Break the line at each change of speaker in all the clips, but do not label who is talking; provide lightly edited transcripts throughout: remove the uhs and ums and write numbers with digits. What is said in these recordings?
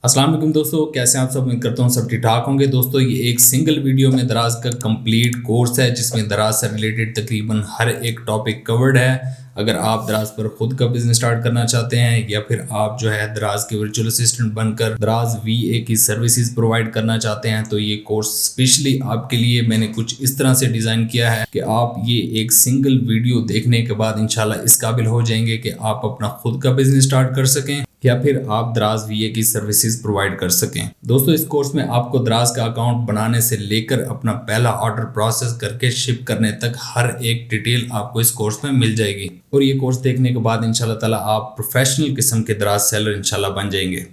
अस्सलाम वालेकुम दोस्तों, कैसे हैं आप सब। उम्मीद करता हूँ सब ठीक ठाक होंगे। दोस्तों ये एक सिंगल वीडियो में दराज का कंप्लीट कोर्स है जिसमें दराज से रिलेटेड तकरीबन हर एक टॉपिक कवर्ड है। अगर आप दराज पर खुद का बिजनेस स्टार्ट करना चाहते हैं या फिर आप जो है दराज के वर्चुअल असिस्टेंट बनकर दराज वीए की सर्विसेज प्रोवाइड करना चाहते हैं तो ये कोर्स स्पेशली आपके लिए मैंने कुछ इस तरह से डिज़ाइन किया है कि आप ये एक सिंगल वीडियो देखने के बाद इंशाल्लाह इस काबिल हो जाएंगे कि आप अपना खुद का बिजनेस स्टार्ट कर सकें या फिर आप दराज वीए की सर्विसेज प्रोवाइड कर सकें। दोस्तों इस कोर्स में आपको दराज का अकाउंट बनाने से लेकर अपना पहला ऑर्डर प्रोसेस करके शिप करने तक हर एक डिटेल आपको इस कोर्स में मिल जाएगी और ये कोर्स देखने के बाद इंशाल्लाह ताला आप प्रोफेशनल किस्म के दराज सेलर इंशाल्लाह बन जाएंगे।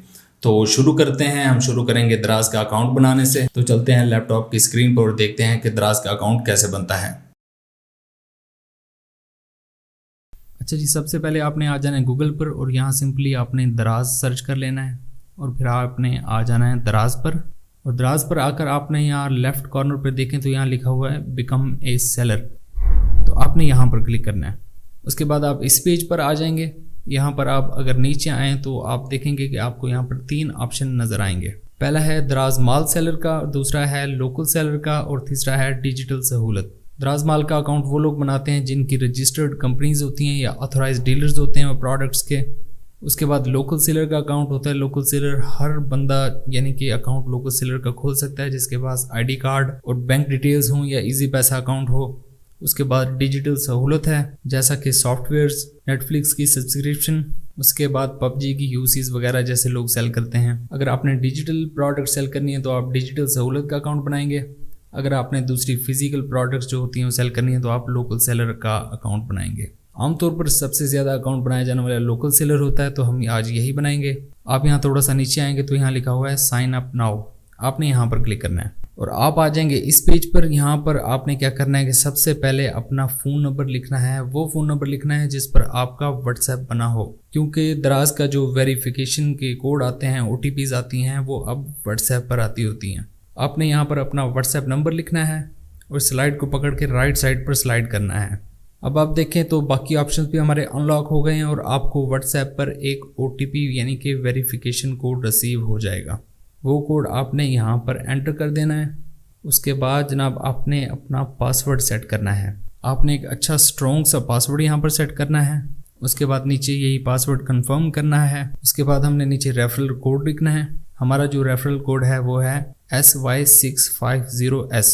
तो शुरू करते हैं। हम शुरू करेंगे दराज का अकाउंट बनाने से। तो चलते हैं लैपटॉप की स्क्रीन पर और देखते हैं कि दराज का अकाउंट कैसे बनता है।
अच्छा जी, सबसे पहले आपने आ जाना है गूगल पर और यहाँ सिंपली आपने दराज सर्च कर लेना है और फिर आपने आ जाना है दराज पर। और दराज पर आकर आपने यहाँ लेफ़्ट कॉर्नर पर देखें तो यहाँ लिखा हुआ है बिकम ए सेलर, तो आपने यहाँ पर क्लिक करना है। उसके बाद आप इस पेज पर आ जाएंगे। यहाँ पर आप अगर नीचे आएँ तो आप देखेंगे कि आपको यहाँ पर 3 ऑप्शन नज़र आएंगे। पहला है दराज माल सेलर का, दूसरा है लोकल सेलर का और तीसरा है डिजिटल सहूलत। दराज माल का अकाउंट वो लोग बनाते हैं जिनकी रजिस्टर्ड कंपनीज होती हैं या ऑथराइज्ड डीलर्स होते हैं वो प्रोडक्ट्स के। उसके बाद लोकल सेलर का अकाउंट होता है। लोकल सेलर हर बंदा यानी कि अकाउंट लोकल सेलर का खोल सकता है जिसके पास आईडी कार्ड और बैंक डिटेल्स हों या इजी पैसा अकाउंट हो। उसके बाद डिजिटल सहूलत है जैसा कि सॉफ्टवेयर्स, नेटफ्लिक्स की सब्सक्रिप्शन, उसके बाद पबजी की यूसीज वगैरह जैसे लोग सेल करते हैं। अगर आपने डिजिटल प्रोडक्ट सेल करनी है तो आप डिजिटल सहूलत का अकाउंट बनाएंगे। अगर आपने दूसरी फिजिकल प्रोडक्ट्स जो होती हैं वो सेल करनी है तो आप लोकल सेलर का अकाउंट बनाएंगे। आमतौर पर सबसे ज़्यादा अकाउंट बनाया जाने वाला लोकल सेलर होता है तो हम आज यही बनाएंगे। आप यहाँ थोड़ा सा नीचे आएंगे तो यहाँ लिखा हुआ है साइन अप नाउ, आपने यहाँ पर क्लिक करना है और आप आ जाएंगे इस पेज पर। यहाँ पर आपने क्या करना है कि सबसे पहले अपना फ़ोन नंबर लिखना है। वो फ़ोन नंबर लिखना है जिस पर आपका व्हाट्सएप बना हो, क्योंकि दराज का जो वेरिफिकेशन के कोड आते हैं, OTPs आती हैं, वो अब व्हाट्सएप पर आती होती हैं। आपने यहाँ पर अपना व्हाट्सएप नंबर लिखना है और स्लाइड को पकड़ के राइट साइड पर स्लाइड करना है। अब आप देखें तो बाकी ऑप्शंस भी हमारे अनलॉक हो गए हैं और आपको व्हाट्सएप पर एक OTP यानी कि वेरिफिकेशन कोड रिसीव हो जाएगा। वो कोड आपने यहाँ पर एंटर कर देना है। उसके बाद जनाब आपने अपना पासवर्ड सेट करना है। आपने एक अच्छा स्ट्रॉन्ग सा पासवर्ड यहाँ पर सेट करना है। उसके बाद नीचे यही पासवर्ड कंफर्म करना है। उसके बाद हमने नीचे रेफरल कोड लिखना है। हमारा जो रेफरल कोड है वो है SY650S।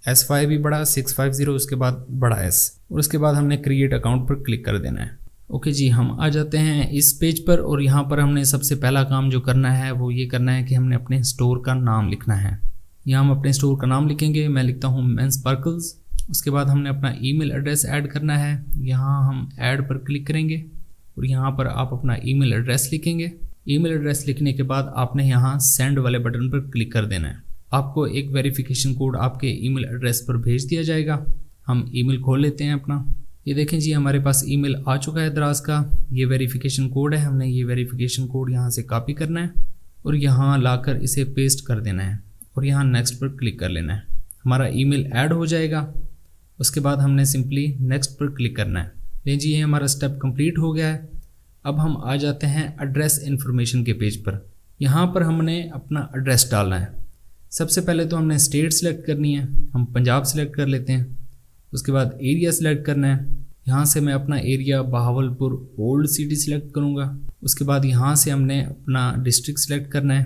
S5 भी बड़ा, 650 उसके बाद बड़ा S और उसके बाद हमने क्रिएट अकाउंट पर क्लिक कर देना है। ओके जी, हम आ जाते हैं इस पेज पर और यहाँ पर हमने सबसे पहला काम जो करना है वो ये करना है कि हमने अपने स्टोर का नाम लिखना है। यहाँ हम अपने स्टोर का नाम लिखेंगे। मैं लिखता हूँ मेंस स्पार्कल्स। उसके बाद हमने अपना ईमेल एड्रेस ऐड करना है। यहाँ हम ऐड पर क्लिक करेंगे और यहाँ पर आप अपना ईमेल एड्रेस लिखेंगे। ईमेल एड्रेस लिखने के बाद आपने यहाँ सेंड वाले बटन पर क्लिक कर देना है। आपको एक वेरिफिकेशन कोड आपके ईमेल एड्रेस पर भेज दिया जाएगा। हम ईमेल खोल लेते हैं अपना। ये देखें जी, हमारे पास ईमेल आ चुका है दराज का। ये वेरिफिकेशन कोड है। हमने ये वेरिफिकेशन कोड यहाँ से कॉपी करना है और यहाँ लाकर इसे पेस्ट कर देना है और यहाँ नेक्स्ट पर क्लिक कर लेना है। हमारा ईमेल ऐड हो जाएगा। उसके बाद हमने सिंपली नेक्स्ट पर क्लिक करना है। ले जी, ये हमारा स्टेप कंप्लीट हो गया है। अब हम आ जाते हैं एड्रेस इन्फॉर्मेशन के पेज पर। यहाँ पर हमने अपना एड्रेस डालना है। सबसे पहले तो हमने स्टेट सेलेक्ट करनी है। हम पंजाब सेलेक्ट कर लेते हैं। उसके बाद एरिया सेलेक्ट करना है। यहाँ से मैं अपना area Bahawalpur old city select करूँगा। उसके बाद यहाँ से हमने अपना डिस्ट्रिक्ट सेलेक्ट करना है।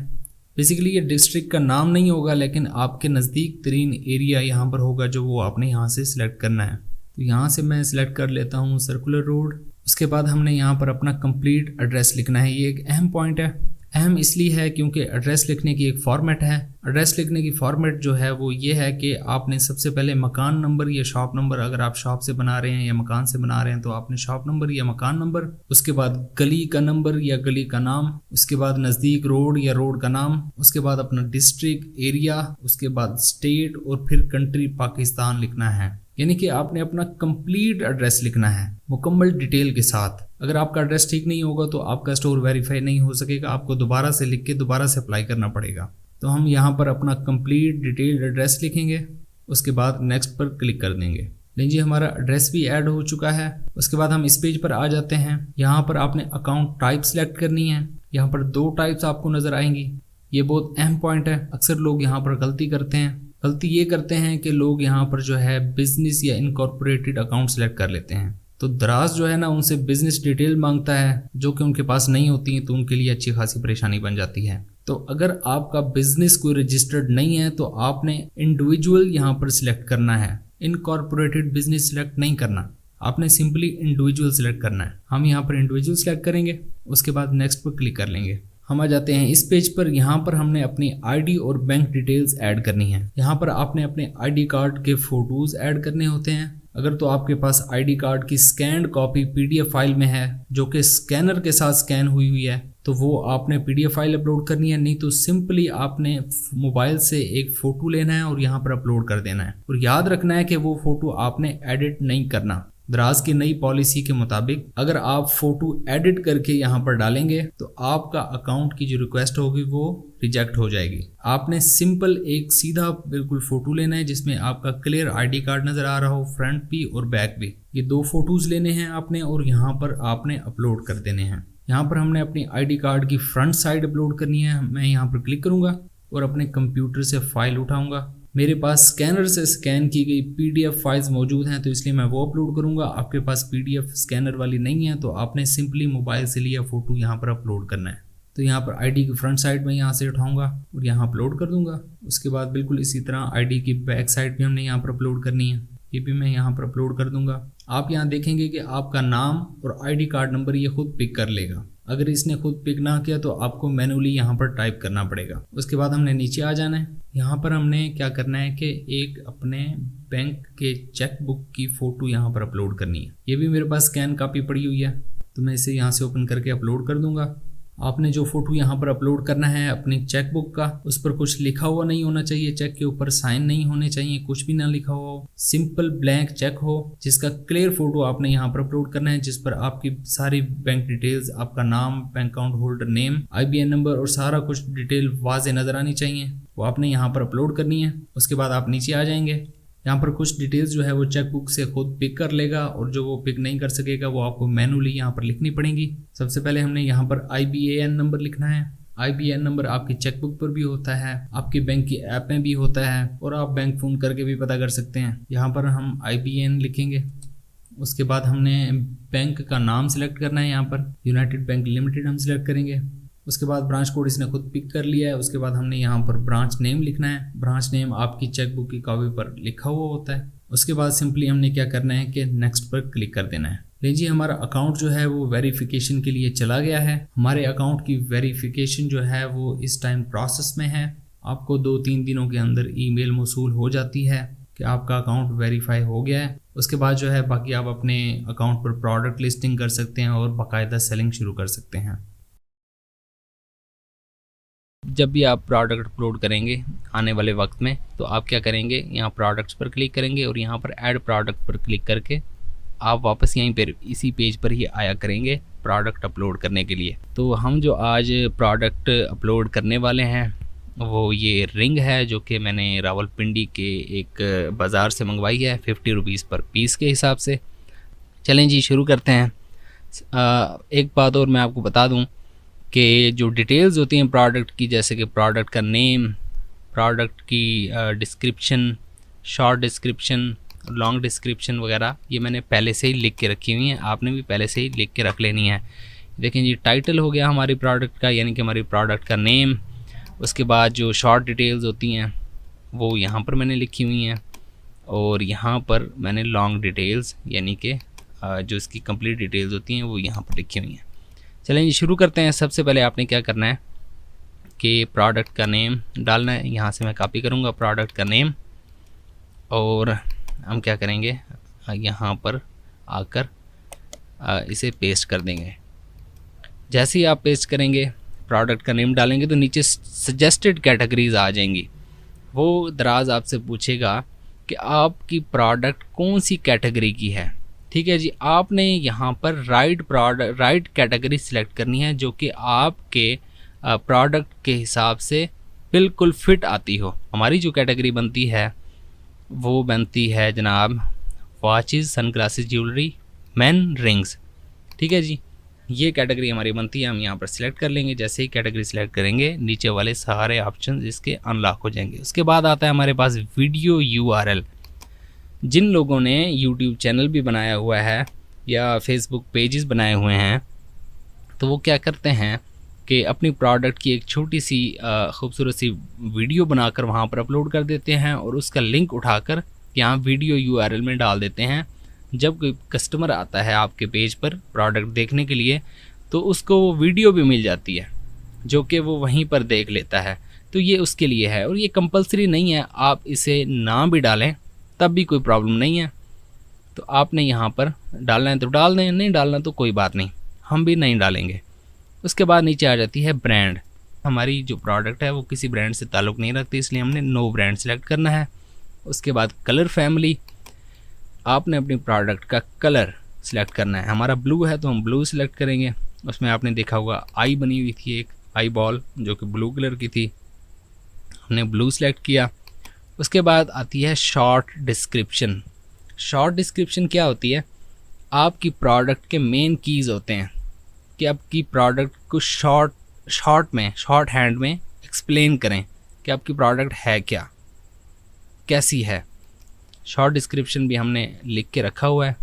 बेसिकली ये डिस्ट्रिक्ट का नाम नहीं होगा लेकिन आपके नज़दीक तरीन एरिया यहाँ पर होगा जो वो आपने यहाँ से सिलेक्ट करना है। तो यहाँ से मैं सिलेक्ट कर लेता हूँ सर्कुलर रोड। उसके बाद हमने यहाँ पर अपना कंप्लीट एड्रेस लिखना है। ये एक अहम पॉइंट है। अहम इसलिए है क्योंकि एड्रेस लिखने की एक फॉर्मेट है। एड्रेस लिखने की फॉर्मेट जो है वो ये है कि आपने सबसे पहले मकान नंबर या शॉप नंबर, अगर आप शॉप से बना रहे हैं या मकान से बना रहे हैं तो आपने शॉप नंबर या मकान नंबर, उसके बाद गली का नंबर या गली का नाम, उसके बाद नज़दीक रोड या रोड का नाम, उसके बाद अपना डिस्ट्रिक्ट एरिया, उसके बाद स्टेट और फिर कंट्री पाकिस्तान लिखना है। यानी कि आपने अपना कंप्लीट एड्रेस लिखना है मुकम्मल डिटेल के साथ। अगर आपका एड्रेस ठीक नहीं होगा तो आपका स्टोर वेरीफाई नहीं हो सकेगा, आपको दोबारा से लिख के दोबारा से अप्लाई करना पड़ेगा। तो हम यहाँ पर अपना कंप्लीट डिटेल्ड एड्रेस लिखेंगे। उसके बाद नेक्स्ट पर क्लिक कर देंगे। लीजिए हमारा एड्रेस भी ऐड हो चुका है। उसके बाद हम इस पेज पर आ जाते हैं। यहाँ पर आपने अकाउंट टाइप सेलेक्ट करनी है। यहाँ पर 2 टाइप्स आपको नज़र आएंगी। ये बहुत अहम पॉइंट है। अक्सर लोग यहाँ पर गलती करते हैं। गलती ये करते हैं कि लोग यहाँ पर जो है बिजनेस या इनकॉर्पोरेटेड अकाउंट सेलेक्ट कर लेते हैं। तो दराज जो है ना उनसे बिजनेस डिटेल मांगता है जो कि उनके पास नहीं होती है, तो उनके लिए अच्छी खासी परेशानी बन जाती है। तो अगर आपका बिजनेस कोई रजिस्टर्ड नहीं है तो आपने इंडिविजुअल यहाँ पर सिलेक्ट करना है, इनकॉर्पोरेटेड बिजनेस सिलेक्ट नहीं करना, आपने सिंपली इंडिविजुअल सिलेक्ट करना है। हम यहाँ पर इंडिविजुअल सिलेक्ट करेंगे, उसके बाद नेक्स्ट पर क्लिक कर लेंगे। हम आ जाते हैं इस पेज पर। यहाँ पर हमने अपनी आईडी और बैंक डिटेल्स ऐड करनी है। यहाँ पर आपने अपने आईडी कार्ड के फोटोज ऐड करने होते हैं। अगर तो आपके पास आईडी कार्ड की स्कैन्ड कॉपी पीडीएफ फाइल में है जो कि स्कैनर के साथ स्कैन हुई है तो वो आपने पीडीएफ फाइल अपलोड करनी है, नहीं तो सिंपली आपने मोबाइल से एक फ़ोटो लेना है और यहाँ पर अपलोड कर देना है। और याद रखना है कि वो फ़ोटो आपने एडिट नहीं करना। दराज की नई पॉलिसी के मुताबिक अगर आप फ़ोटो एडिट करके यहाँ पर डालेंगे तो आपका अकाउंट की जो रिक्वेस्ट होगी वो रिजेक्ट हो जाएगी। आपने सिंपल एक सीधा बिल्कुल फ़ोटो लेना है जिसमें आपका क्लियर आईडी कार्ड नज़र आ रहा हो, फ्रंट भी और बैक भी। ये 2 फोटोज़ लेने हैं आपने और यहाँ पर आपने अपलोड कर देने हैं। यहाँ पर हमने अपनी आईडी कार्ड की फ्रंट साइड अपलोड करनी है। मैं यहाँ पर क्लिक करूँगा और अपने कंप्यूटर से फ़ाइल उठाऊँगा। मेरे पास स्कैनर से स्कैन की गई पीडीएफ फाइल्स मौजूद हैं तो इसलिए मैं वो अपलोड करूँगा। आपके पास पीडीएफ स्कैनर वाली नहीं है तो आपने सिंपली मोबाइल से लिया फ़ोटो यहाँ पर अपलोड करना है। तो यहाँ पर आईडी की फ्रंट साइड में यहाँ से उठाऊँगा और यहाँ अपलोड कर दूँगा। उसके बाद बिल्कुल इसी तरह आईडी की बैक साइड भी हमने यहाँ पर अपलोड करनी है, ये भी मैं यहाँ पर अपलोड कर दूँगा। आप यहाँ देखेंगे कि आपका नाम और आईडी कार्ड नंबर ये खुद पिक कर लेगा। अगर इसने खुद पिक ना किया तो आपको मैनुअली यहाँ पर टाइप करना पड़ेगा। उसके बाद हमने नीचे आ जाना है। यहाँ पर हमने क्या करना है कि एक अपने बैंक के चेक बुक की फ़ोटो यहाँ पर अपलोड करनी है। ये भी मेरे पास स्कैन कॉपी पड़ी हुई है तो मैं इसे यहाँ से ओपन करके अपलोड कर दूँगा। आपने जो फ़ोटो यहाँ पर अपलोड करना है अपनी चेक बुक का, उस पर कुछ लिखा हुआ नहीं होना चाहिए, चेक के ऊपर साइन नहीं होने चाहिए, कुछ भी ना लिखा हुआ हो, सिंपल ब्लैंक चेक हो जिसका क्लियर फ़ोटो आपने यहाँ पर अपलोड करना है, जिस पर आपकी सारी बैंक डिटेल्स, आपका नाम, bank account holder name, IBN number और सारा कुछ डिटेल वाज़े नज़र आनी चाहिए। वो आपने यहाँ पर अपलोड करनी है। उसके बाद आप नीचे आ जाएंगे। यहाँ पर कुछ डिटेल्स जो है वो चेक बुक से खुद पिक कर लेगा और जो वो पिक नहीं कर सकेगा वो आपको मैनुअली यहाँ पर लिखनी पड़ेगी। सबसे पहले हमने यहाँ पर IBAN नंबर लिखना है। IBAN नंबर आपकी चेक बुक पर भी होता है, आपके बैंक की ऐप में भी होता है और आप बैंक फ़ोन करके भी पता कर सकते हैं। यहाँ पर हम IBAN लिखेंगे। उसके बाद हमने बैंक का नाम सिलेक्ट करना है। यहाँ पर यूनाइटेड बैंक लिमिटेड हम सिलेक्ट करेंगे। उसके बाद ब्रांच कोड इसने खुद पिक कर लिया है। उसके बाद हमने यहाँ पर ब्रांच नेम लिखना है। ब्रांच नेम आपकी चेक बुक की कॉपी पर लिखा हुआ होता है। उसके बाद सिंपली हमने क्या करना है कि नेक्स्ट पर क्लिक कर देना है। लीजिए हमारा अकाउंट जो है वो वेरिफिकेशन के लिए चला गया है। हमारे अकाउंट की वेरिफिकेशन जो है वो इस टाइम प्रोसेस में है। आपको 2-3 दिनों के अंदर ईमेल मौसूल हो जाती है कि आपका अकाउंट वेरीफाई हो गया है। उसके बाद जो है बाकी आप अपने अकाउंट पर प्रोडक्ट लिस्टिंग कर सकते हैं और बाकायदा सेलिंग शुरू कर सकते हैं।
जब भी आप प्रोडक्ट अपलोड करेंगे आने वाले वक्त में तो आप क्या करेंगे, यहाँ प्रोडक्ट्स पर क्लिक करेंगे और यहाँ पर ऐड प्रोडक्ट पर क्लिक करके आप वापस यहीं पर इसी पेज पर ही आया करेंगे प्रोडक्ट अपलोड करने के लिए। तो हम जो आज प्रोडक्ट अपलोड करने वाले हैं वो ये रिंग है जो कि मैंने रावलपिंडी के एक बाज़ार से मंगवाई है 50 रुपीज़ पर पीस के हिसाब से। चलें जी शुरू करते हैं। एक बात और मैं आपको बता दूं कि जो डिटेल्स होती हैं प्रोडक्ट की, जैसे कि प्रोडक्ट का नेम, प्रोडक्ट की description, short description, long description वगैरह, ये मैंने पहले से ही लिख के रखी हुई हैं। आपने भी पहले से ही लिख के रख लेनी है। देखें जी टाइटल हो गया हमारी प्रोडक्ट का, यानी कि हमारी प्रोडक्ट का नेम। उसके बाद जो शॉर्ट डिटेल्स होती हैं वो यहाँ पर मैंने लिखी हुई हैं और यहाँ पर मैंने लॉन्ग डिटेल्स यानी कि जो इसकी कंप्लीट डिटेल्स होती हैं वो यहाँ पर लिखी हुई हैं। चलें जी शुरू करते हैं। सबसे पहले आपने क्या करना है कि प्रोडक्ट का नेम डालना है। यहाँ से मैं कॉपी करूँगा प्रोडक्ट का नेम और हम क्या करेंगे यहाँ पर आकर इसे पेस्ट कर देंगे। जैसे ही आप पेस्ट करेंगे प्रोडक्ट का नेम डालेंगे तो नीचे सजेस्टेड कैटेगरीज आ जाएंगी। वो दराज आपसे पूछेगा कि आपकी प्रोडक्ट कौन सी कैटेगरी की है। ठीक है जी, आपने यहाँ पर राइट कैटेगरी सिलेक्ट करनी है जो कि आपके प्रोडक्ट के हिसाब से बिल्कुल फिट आती हो। हमारी जो कैटेगरी बनती है वो बनती है जनाब watches, sunglasses, jewellery, main, rings. ठीक है जी, ये कैटेगरी हमारी बनती है, हम यहाँ पर सिलेक्ट कर लेंगे। जैसे ही कैटेगरी सिलेक्ट करेंगे नीचे वाले सारे ऑप्शन इसके अनलॉक हो जाएंगे। उसके बाद आता है हमारे पास वीडियो URL। जिन लोगों ने YouTube चैनल भी बनाया हुआ है या फेसबुक पेजेस बनाए हुए हैं, तो वो क्या करते हैं कि अपनी प्रोडक्ट की एक छोटी सी खूबसूरत सी वीडियो बनाकर वहाँ पर अपलोड कर देते हैं और उसका लिंक उठाकर यहाँ वीडियो URL में डाल देते हैं। जब कोई कस्टमर आता है आपके पेज पर प्रोडक्ट देखने के लिए, तो उसको वो वीडियो भी मिल जाती है जो कि वो वहीं पर देख लेता है। तो ये उसके लिए है और ये कंपलसरी नहीं है, आप इसे ना भी डालें तब भी कोई प्रॉब्लम नहीं है। तो आपने यहाँ पर डालना है तो डाल दें, नहीं डालना तो कोई बात नहीं, हम भी नहीं डालेंगे। उसके बाद नीचे आ जाती है ब्रांड। हमारी जो प्रोडक्ट है वो किसी ब्रांड से ताल्लुक़ नहीं रखती, इसलिए हमने नो ब्रांड सेलेक्ट करना है। उसके बाद कलर फैमिली, आपने अपनी प्रोडक्ट का कलर सिलेक्ट करना है। हमारा ब्लू है तो हम ब्लू सिलेक्ट करेंगे। उसमें आपने देखा होगा आई बनी हुई थी, एक आई बॉल जो कि ब्लू कलर की थी, हमने ब्लू सेलेक्ट किया। उसके बाद आती है शॉर्ट डिस्क्रिप्शन। शॉर्ट डिस्क्रिप्शन क्या होती है? आपकी प्रोडक्ट के मेन कीज़ होते हैं कि आपकी प्रोडक्ट को शॉर्ट हैंड में एक्सप्लेन करें कि आपकी प्रोडक्ट है क्या, कैसी है। शॉर्ट डिस्क्रिप्शन भी हमने लिख के रखा हुआ है।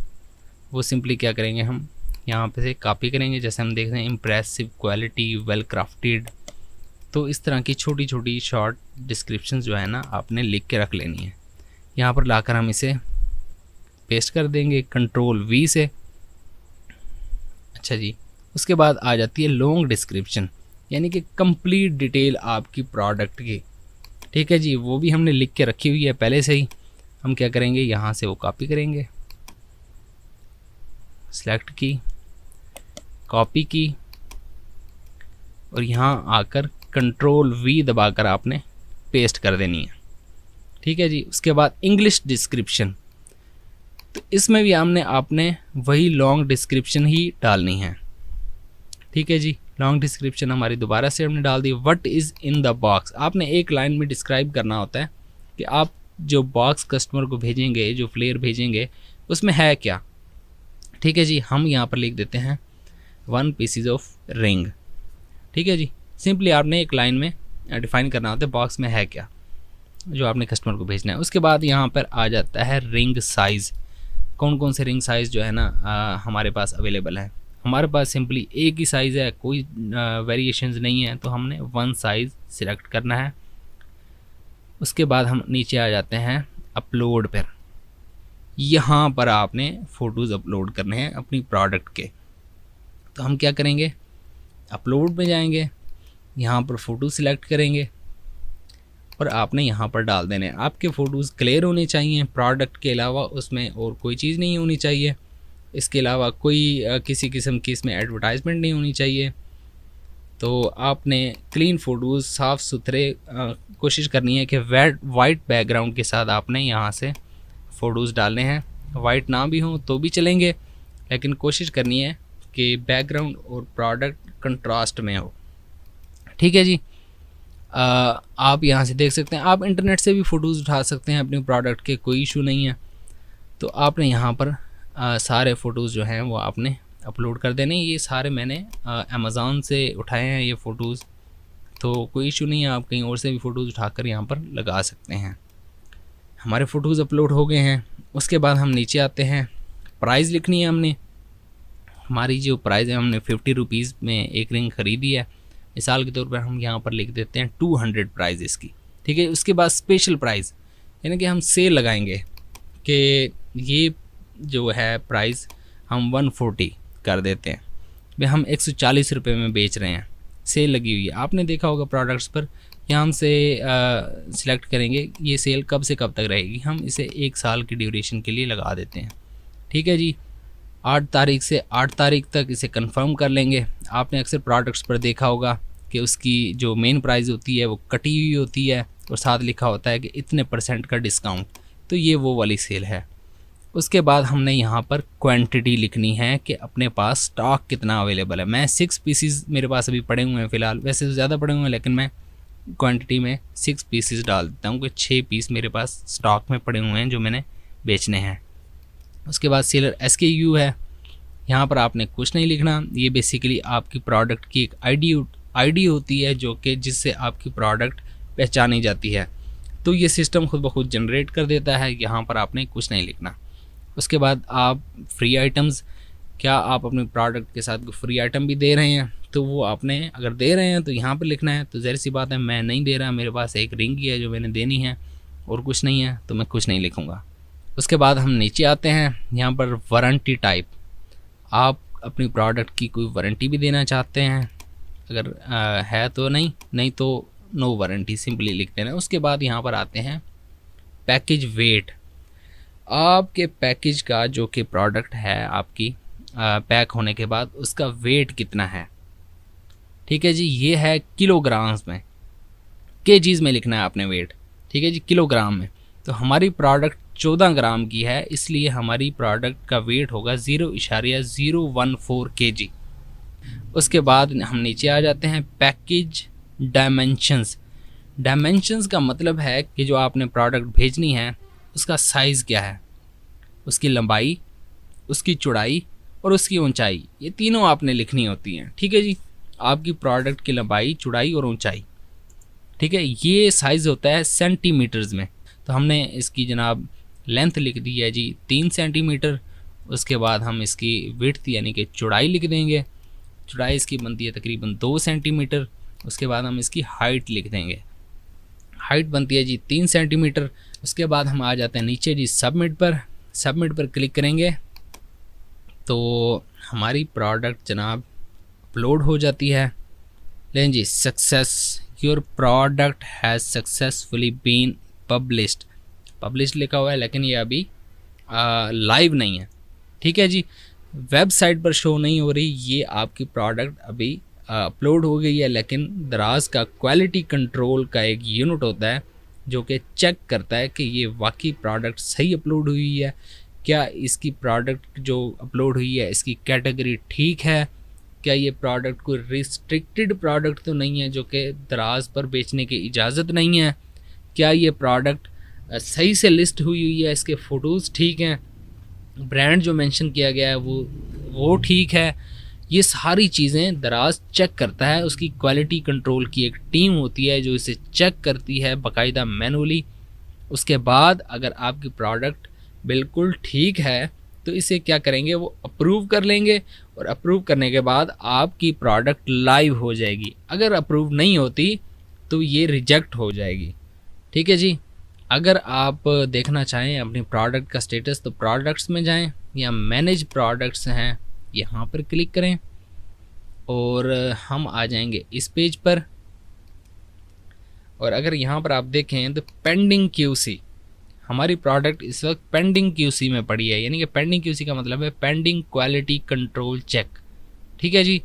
वो सिंपली क्या करेंगे, हम यहाँ पे से कॉपी करेंगे। जैसे हम देख रहे हैं इम्प्रेसिव, क्वालिटी, वेल क्राफ्टेड। तो इस तरह की छोटी छोटी शॉर्ट डिस्क्रिप्शन जो है ना आपने लिख के रख लेनी है। यहाँ पर लाकर हम इसे पेस्ट कर देंगे Ctrl V से। अच्छा जी, उसके बाद आ जाती है लॉन्ग डिस्क्रिप्शन, यानी कि कंप्लीट डिटेल आपकी प्रोडक्ट की। ठीक है जी, वो भी हमने लिख के रखी हुई है पहले से ही। हम क्या करेंगे, यहाँ से वो कॉपी करेंगे, सेलेक्ट की, कॉपी की और यहाँ आकर Ctrl V दबाकर आपने पेस्ट कर देनी है। ठीक है जी। उसके बाद इंग्लिश डिस्क्रिप्शन, तो इसमें भी हमने आपने वही लॉन्ग डिस्क्रिप्शन ही डालनी है। ठीक है जी, लॉन्ग डिस्क्रिप्शन हमारी दोबारा से हमने डाल दी। What is in the box, आपने एक लाइन में डिस्क्राइब करना होता है कि आप जो बॉक्स कस्टमर को भेजेंगे, जो फ्लेयर भेजेंगे, उसमें है क्या। ठीक है जी, हम यहाँ पर लिख देते हैं 1 पीसीज ऑफ रिंग। ठीक है जी, सिंपली आपने एक लाइन में डिफाइन करना होता है बॉक्स में है क्या जो आपने कस्टमर को भेजना है। उसके बाद यहाँ पर आ जाता है रिंग साइज़। कौन कौन से रिंग साइज़ जो है ना हमारे पास अवेलेबल है। हमारे पास सिंपली एक ही साइज़ है, कोई वेरिएशंस नहीं है, तो हमने 1 साइज़ सिलेक्ट करना है। उसके बाद हम नीचे आ जाते हैं अपलोड पर। यहाँ पर आपने फ़ोटोज़ अपलोड करने हैं अपनी प्रोडक्ट के। तो हम क्या करेंगे, अपलोड में जाएंगे, यहाँ पर फ़ोटो सिलेक्ट करेंगे और आपने यहाँ पर डाल देने। आपके फ़ोटोज़ क्लियर होने चाहिए, प्रोडक्ट के अलावा उसमें और कोई चीज़ नहीं होनी चाहिए। इसके अलावा कोई किसी किस्म की इसमें एडवर्टाइजमेंट नहीं होनी चाहिए। तो आपने क्लीन फ़ोटोज़, साफ़ सुथरे कोशिश करनी है कि वाइट बैकग्राउंड के साथ आपने यहाँ से फ़ोटोज़ डालने हैं। वाइट ना भी हों तो भी चलेंगे, लेकिन कोशिश करनी है कि बैकग्राउंड और प्रोडक्ट कंट्रास्ट में हो। ठीक है जी। आप यहाँ से देख सकते हैं, आप इंटरनेट से भी फ़ोटोज़ उठा सकते हैं अपने प्रोडक्ट के, कोई इशू नहीं है। तो आपने यहाँ पर सारे फ़ोटोज़ जो हैं वो आपने अपलोड कर देने। ये सारे मैंने अमेज़ॉन से उठाए हैं ये फ़ोटोज़, तो कोई इशू नहीं है, आप कहीं और से भी फ़ोटोज़ उठाकर यहाँ पर लगा सकते हैं। हमारे फ़ोटोज़ अपलोड हो गए हैं। उसके बाद हम नीचे आते हैं, प्राइस लिखनी है हमने। हमारी जो प्राइस है, हमने 50 रुपीज़ में एक रिंग ख़रीदी है, मिसाल के तौर पर हम यहाँ पर लिख देते हैं 200 प्राइस इसकी। ठीक है। उसके बाद स्पेशल प्राइस, यानी कि हम सेल लगाएंगे कि ये जो है प्राइस हम 140 कर देते हैं, भाई हम 140 रुपये में बेच रहे हैं, सेल लगी हुई है। आपने देखा होगा प्रोडक्ट्स पर, यहाँ हम से सिलेक्ट करेंगे ये सेल कब से कब तक रहेगी, हम इसे 1 साल की ड्यूरेशन के लिए लगा देते हैं। ठीक है जी। 8 तारीख से 8 तारीख तक इसे कंफर्म कर लेंगे। आपने अक्सर प्रोडक्ट्स पर देखा होगा कि उसकी जो मेन प्राइस होती है वो कटी हुई होती है और साथ लिखा होता है कि इतने % का डिस्काउंट, तो ये वो वाली सेल है। उसके बाद हमने यहाँ पर क्वांटिटी लिखनी है कि अपने पास स्टॉक कितना अवेलेबल है। मैं 6 पीसीज मेरे पास अभी पड़े हुए हैं फ़िलहाल, वैसे तो ज़्यादा पड़े हुए हैं, लेकिन मैं क्वांटिटी में 6 पीसीज डाल देता हूँ कि 6 पीस मेरे पास स्टॉक में पड़े हुए हैं जो मैंने बेचने हैं। उसके बाद सेलर SKU है, यहाँ पर आपने कुछ नहीं लिखना। ये बेसिकली आपकी प्रोडक्ट की एक आईडी होती है जो कि जिससे आपकी प्रोडक्ट पहचानी जाती है। तो ये सिस्टम खुद ब खुद जनरेट कर देता है, यहाँ पर आपने कुछ नहीं लिखना। उसके बाद आप फ्री आइटम्स, क्या आप अपने प्रोडक्ट के साथ फ्री आइटम भी दे रहे हैं, तो वो आपने अगर दे रहे हैं तो यहाँ पर लिखना है। तो ज़ाहिर सी बात है मैं नहीं दे रहा, मेरे पास एक रिंग ही है जो मैंने देनी है और कुछ नहीं है, तो मैं कुछ नहीं लिखूँगा। उसके बाद हम नीचे आते हैं, यहाँ पर वारंटी टाइप, आप अपनी प्रोडक्ट की कोई वारंटी भी देना चाहते हैं, अगर है तो नहीं तो नो वारंटी सिंपली लिख देना। उसके बाद यहाँ पर आते हैं पैकेज वेट, आपके पैकेज का जो कि प्रोडक्ट है आपकी पैक होने के बाद उसका वेट कितना है। ठीक है जी, ये है किलोग्राम्स में, केजीज़ में लिखना है आपने वेट। ठीक है जी, किलोग्राम में। तो हमारी प्रोडक्ट 14 ग्राम की है, इसलिए हमारी प्रोडक्ट का वेट होगा 0.014 kg। उसके बाद हम नीचे आ जाते हैं पैकेज डायमेंशंस। डायमेंशंस का मतलब है कि जो आपने प्रोडक्ट भेजनी है उसका साइज़ क्या है, उसकी लंबाई, उसकी चौड़ाई और उसकी ऊंचाई, ये तीनों आपने लिखनी होती हैं। ठीक है जी, आपकी प्रोडक्ट की लंबाई, चौड़ाई और ऊंचाई। ठीक है, ये साइज़ होता है सेंटीमीटर्स में। तो हमने इसकी जनाब लेंथ लिख दी है जी 3 सेंटीमीटर। उसके बाद हम इसकी विड्थ यानी कि चौड़ाई लिख देंगे, चौड़ाई इसकी बनती है तकरीबन 2 सेंटीमीटर। उसके बाद हम इसकी हाइट लिख देंगे, हाइट बनती है जी 3 सेंटीमीटर। उसके बाद हम आ जाते हैं नीचे जी सबमिट पर क्लिक करेंगे तो हमारी प्रोडक्ट जनाब अपलोड हो जाती है। लेकिन जी success, your product has successfully been published लिखा हुआ है, लेकिन ये अभी लाइव नहीं है। ठीक है जी, वेबसाइट पर शो नहीं हो रही, ये आपकी प्रोडक्ट अभी अपलोड हो गई है। लेकिन दराज का क्वालिटी कंट्रोल का एक यूनिट होता है जो कि चेक करता है कि ये वाकई प्रोडक्ट सही अपलोड हुई है, क्या इसकी प्रोडक्ट जो अपलोड हुई है इसकी कैटेगरी ठीक है, क्या ये प्रोडक्ट कोई रिस्ट्रिक्टेड प्रोडक्ट तो नहीं है जो कि दराज पर बेचने की इजाज़त नहीं है, क्या ये प्रोडक्ट सही से लिस्ट हुई है, इसके फ़ोटोज़ ठीक हैं, ब्रांड जो मेंशन किया गया है वो ठीक है। ये सारी चीज़ें दराज चेक करता है, उसकी क्वालिटी कंट्रोल की एक टीम होती है जो इसे चेक करती है बाकायदा मैनुअली। उसके बाद अगर आपकी प्रोडक्ट बिल्कुल ठीक है तो इसे क्या करेंगे, वो अप्रूव कर लेंगे और अप्रूव करने के बाद आपकी प्रोडक्ट लाइव हो जाएगी। अगर अप्रूव नहीं होती तो ये रिजेक्ट हो जाएगी। ठीक है जी, अगर आप देखना चाहें अपनी प्रोडक्ट का स्टेटस तो प्रोडक्ट्स में जाएं या मैनेज प्रोडक्ट्स हैं यहाँ पर क्लिक करें और हम आ जाएंगे इस पेज पर। और अगर यहाँ पर आप देखें तो पेंडिंग QC, हमारी प्रोडक्ट इस वक्त पेंडिंग QC में पड़ी है, यानी कि पेंडिंग QC का मतलब है पेंडिंग क्वालिटी कंट्रोल चेक। ठीक है जी,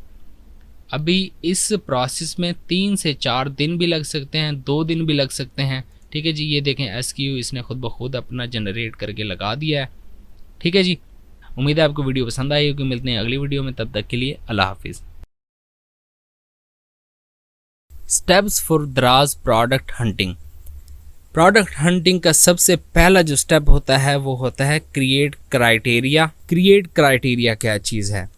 अभी इस प्रोसेस में 3 से 4 दिन भी लग सकते हैं, 2 दिन भी लग सकते हैं। ठीक है जी, ये देखें SQ इसने खुद ब खुद अपना जनरेट करके लगा दिया है। ठीक है जी, उम्मीद है आपको वीडियो पसंद आई होगी। मिलते हैं अगली वीडियो में, तब तक के लिए अल्लाह हाफिज़। स्टेप्स फॉर दराज प्रोडक्ट हंटिंग। प्रोडक्ट हंटिंग का सबसे पहला जो स्टेप होता है वो होता है क्रिएट क्राइटेरिया। क्रिएट क्राइटेरिया क्या चीज़ है?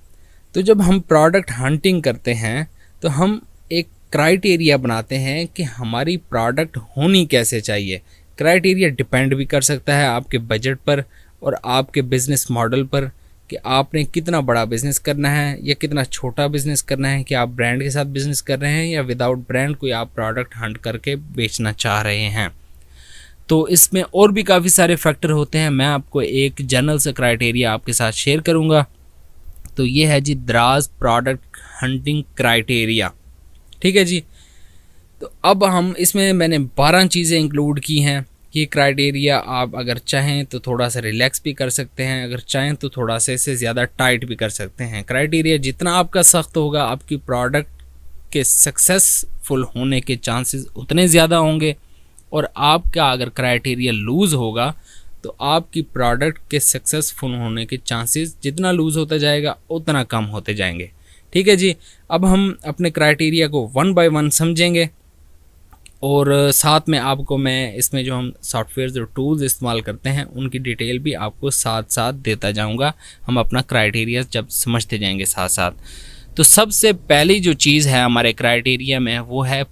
तो जब हम प्रोडक्ट हंटिंग करते हैं तो हम एक क्राइटेरिया बनाते हैं कि हमारी प्रोडक्ट होनी कैसे चाहिए। क्राइटेरिया डिपेंड भी कर सकता है आपके बजट पर और आपके बिज़नेस मॉडल पर कि आपने कितना बड़ा बिज़नेस करना है या कितना छोटा बिज़नेस करना है, कि आप ब्रांड के साथ बिज़नेस कर रहे हैं या विदाउट ब्रांड कोई आप प्रोडक्ट हंट करके बेचना चाह रहे हैं। तो इसमें और भी काफ़ी सारे फैक्टर होते हैं, मैं आपको एक जनरल से क्राइटेरिया आपके साथ शेयर करूँगा। तो ये है जी दराज प्रोडक्ट हंटिंग क्राइटेरिया। ठीक है जी, तो अब हम इसमें मैंने 12 चीज़ें इंक्लूड की हैं। ये क्राइटेरिया आप अगर चाहें तो थोड़ा सा रिलैक्स भी कर सकते हैं, अगर चाहें तो थोड़ा सा इससे ज़्यादा टाइट भी कर सकते हैं। क्राइटेरिया जितना आपका सख्त होगा आपकी प्रोडक्ट के सक्सेसफुल होने के चांसेस उतने ज़्यादा होंगे, और आपका अगर क्राइटेरिया लूज़ होगा तो आपकी प्रोडक्ट के सक्सेसफुल होने के चांसेस जितना लूज़ होता जाएगा उतना कम होते जाएंगे। ठीक है जी, अब हम अपने क्राइटेरिया को 1 बाय 1 समझेंगे। और साथ में आपको मैं इसमें जो हम सॉफ्टवेयर और टूल्स इस्तेमाल करते हैं उनकी डिटेल भी आपको साथ साथ देता जाऊंगा, हम अपना क्राइटेरिया जब समझते जाएंगे साथ साथ। तो सबसे पहली जो चीज़ है हमारे क्राइटेरिया में वो है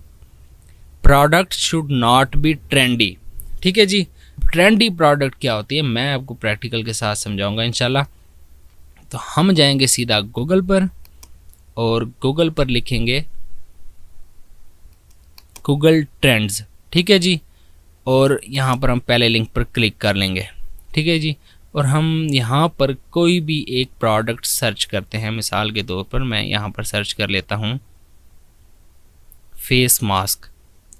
product should not B trendy. ठीक है जी, ट्रेंडी प्रोडक्ट क्या होती है मैं आपको प्रैक्टिकल के साथ समझाऊंगा इंशाल्लाह। तो हम जाएंगे सीधा गूगल पर और गूगल पर लिखेंगे गूगल ट्रेंड्स। ठीक है जी, और यहाँ पर हम पहले लिंक पर क्लिक कर लेंगे। ठीक है जी, और हम यहाँ पर कोई भी एक प्रोडक्ट सर्च करते हैं। मिसाल के तौर पर मैं यहाँ पर सर्च कर लेता हूँ फेस मास्क।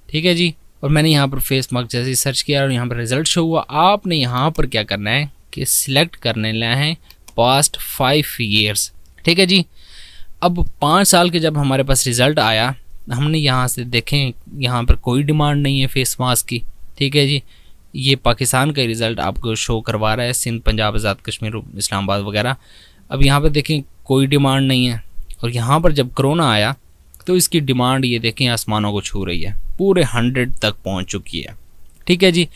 ठीक है जी, और मैंने यहाँ पर फेस मास्क जैसे ही सर्च किया और यहाँ पर रिज़ल्ट शो हुआ। आपने यहाँ पर क्या करना है कि सिलेक्ट करने लेना है पास्ट 5 ईयर्स। ठीक है जी, अब 5 साल के जब हमारे पास रिज़ल्ट आया, हमने यहाँ से देखें यहाँ पर कोई डिमांड नहीं है फेस मास्क की। ठीक है जी, ये पाकिस्तान का रिज़ल्ट आपको शो करवा रहा है, सिंध, पंजाब, आज़ाद कश्मीर, इस्लामाबाद वगैरह। अब यहाँ पर देखें कोई डिमांड नहीं है, और यहाँ पर जब कोरोना आया तो इसकी डिमांड ये देखें आसमानों को छू रही है, पूरे 100 तक पहुँच चुकी है। ठीक है जी,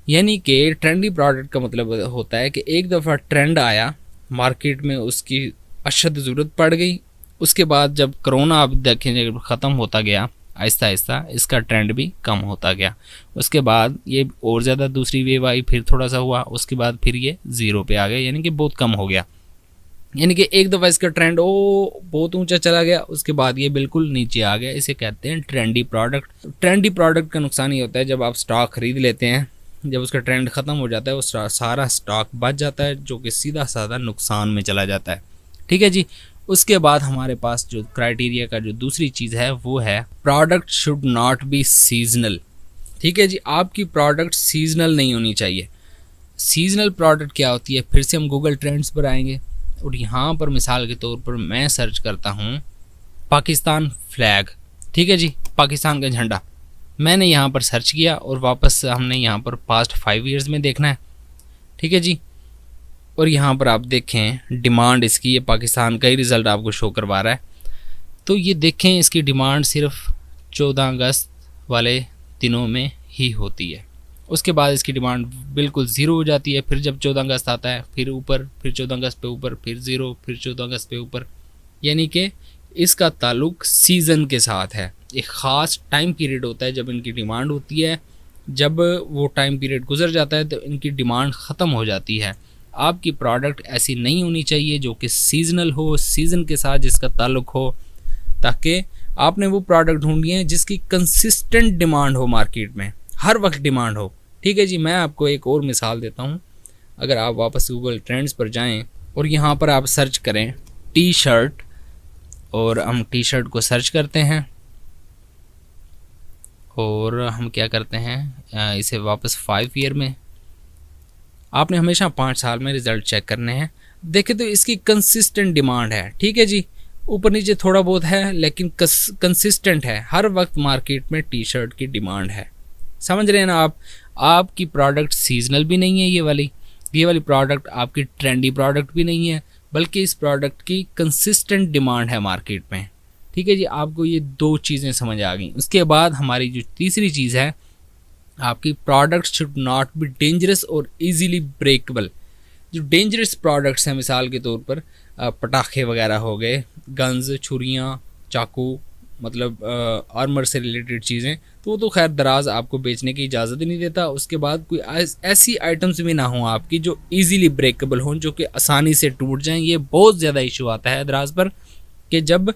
यानी कि ट्रेंडी प्रोडक्ट का मतलब होता है कि एक दफ़ा ट्रेंड आया मार्केट में, उसकी अशद ज़रूरत पड़ गई, उसके बाद जब कोरोना आप देखें जब ख़त्म होता गया आहिस्ता आहिस्ता इसका ट्रेंड भी कम होता गया। उसके बाद ये और ज़्यादा दूसरी वेव आई, फिर थोड़ा सा हुआ, उसके बाद फिर ये 0 पे आ गया, यानी कि बहुत कम हो गया। यानी कि एक दफ़ा इसका ट्रेंड बहुत ऊंचा चला गया, उसके बाद ये बिल्कुल नीचे आ गया। इसे कहते हैं ट्रेंडी प्रोडक्ट। ट्रेंडी प्रोडक्ट का नुकसान ये होता है जब आप स्टॉक ख़रीद लेते हैं, जब उसका ट्रेंड ख़त्म हो जाता है वो सारा स्टॉक बच जाता है, जो कि सीधा साधा नुकसान में चला जाता है। ठीक है जी, उसके बाद हमारे पास जो क्राइटेरिया का जो दूसरी चीज़ है वो है product should not B seasonal. ठीक है जी, आपकी प्रोडक्ट सीजनल नहीं होनी चाहिए। सीजनल प्रोडक्ट क्या होती है, फिर से हम गूगल ट्रेंड्स पर आएंगे और यहाँ पर मिसाल के तौर पर मैं सर्च करता हूँ पाकिस्तान फ्लैग। ठीक है जी, पाकिस्तान का झंडा मैंने यहाँ पर सर्च किया और वापस हमने यहाँ पर पास्ट 5 ईयर्स में देखना है। ठीक है जी, और यहाँ पर आप देखें डिमांड इसकी, ये पाकिस्तान का ही रिज़ल्ट आपको शो करवा रहा है। तो ये देखें इसकी डिमांड सिर्फ 14 अगस्त वाले दिनों में ही होती है, उसके बाद इसकी डिमांड बिल्कुल 0 हो जाती है। फिर जब 14 अगस्त आता है फिर ऊपर, फिर 14 अगस्त पे ऊपर, फिर 0, फिर 14 अगस्त पे ऊपर। यानी कि इसका ताल्लुक सीज़न के साथ है। एक ख़ास टाइम पीरियड होता है जब इनकी डिमांड होती है, जब वो टाइम पीरियड गुजर जाता है तो इनकी डिमांड ख़त्म हो जाती है। आपकी प्रोडक्ट ऐसी नहीं होनी चाहिए जो कि सीजनल हो, सीज़न के साथ जिसका ताल्लुक हो, ताकि आपने वो प्रोडक्ट ढूंढी है जिसकी कंसिस्टेंट डिमांड हो, मार्केट में हर वक्त डिमांड हो। ठीक है जी, मैं आपको एक और मिसाल देता हूँ। अगर आप वापस गूगल ट्रेंड्स पर जाएं और यहाँ पर आप सर्च करें टी शर्ट, और हम टी शर्ट को सर्च करते हैं और हम क्या करते हैं इसे वापस 5 ईयर में, आपने हमेशा 5 साल में रिज़ल्ट चेक करने हैं। देखें तो इसकी कंसिस्टेंट डिमांड है। ठीक है जी, ऊपर नीचे थोड़ा बहुत है लेकिन कंसिस्टेंट है, हर वक्त मार्केट में टी शर्ट की डिमांड है। समझ रहे हैं ना आप? आपकी प्रोडक्ट सीजनल भी नहीं है, ये वाली प्रोडक्ट आपकी ट्रेंडी प्रोडक्ट भी नहीं है, बल्कि इस प्रोडक्ट की कंसिस्टेंट डिमांड है मार्केट में। ठीक है जी, आपको ये 2 चीज़ें समझ आ गई। उसके बाद हमारी जो तीसरी चीज़ है, आपकी product should not be dangerous और इजीली ब्रेकेबल। जो डेंजरस प्रोडक्ट्स हैं, मिसाल के तौर पर पटाखे वगैरह हो गए, गन्स, छुरियाँ, चाकू, मतलब आर्मर से रिलेटेड चीज़ें, तो वो तो खैर दराज आपको बेचने की इजाज़त ही नहीं देता। उसके बाद कोई ऐसी आइटम्स भी ना हो आपकी जो इजीली ब्रेकेबल हों, जो कि आसानी से टूट जाएं। ये बहुत ज़्यादा इशू आता है दराज पर कि जब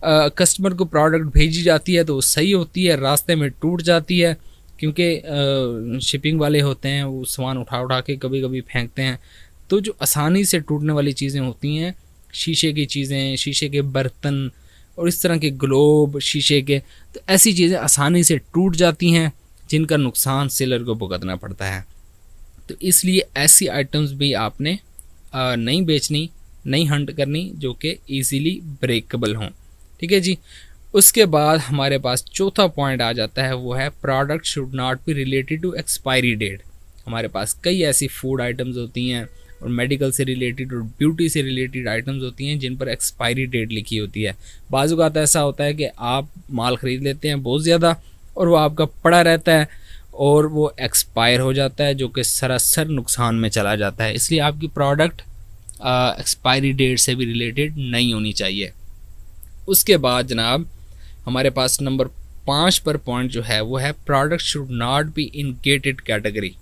कस्टमर को प्रोडक्ट भेजी जाती है तो सही होती है, रास्ते में टूट जाती है, क्योंकि शिपिंग वाले होते हैं वो सामान उठा के कभी कभी फेंकते हैं। तो जो आसानी से टूटने वाली चीज़ें होती हैं, शीशे की चीज़ें, शीशे के बर्तन और इस तरह के ग्लोब शीशे के, तो ऐसी चीज़ें आसानी से टूट जाती हैं जिनका नुकसान सेलर को भुगतना पड़ता है। तो इसलिए ऐसी आइटम्स भी आपने नहीं बेचनी, नहीं हंट करनी जो कि ईज़िली ब्रेकेबल हों। ठीक है जी, उसके बाद हमारे पास चौथा पॉइंट आ जाता है, वो है product should not be related to expiry date. हमारे पास कई ऐसी फूड आइटम्स होती हैं और मेडिकल से रिलेटेड और ब्यूटी से रिलेटेड आइटम्स होती हैं जिन पर एक्सपायरी डेट लिखी होती है। बाज़ औक़ात ऐसा होता है कि आप माल ख़रीद लेते हैं बहुत ज़्यादा और वो आपका पड़ा रहता है और वो एक्सपायर हो जाता है, जो कि सरासर नुकसान में चला जाता है। इसलिए आपकी प्रोडक्ट एक्सपायरी डेट से भी रिलेटेड नहीं होनी चाहिए। उसके बाद जनाब हमारे पास नंबर 5 पर पॉइंट जो है वो है product should not be in gated category.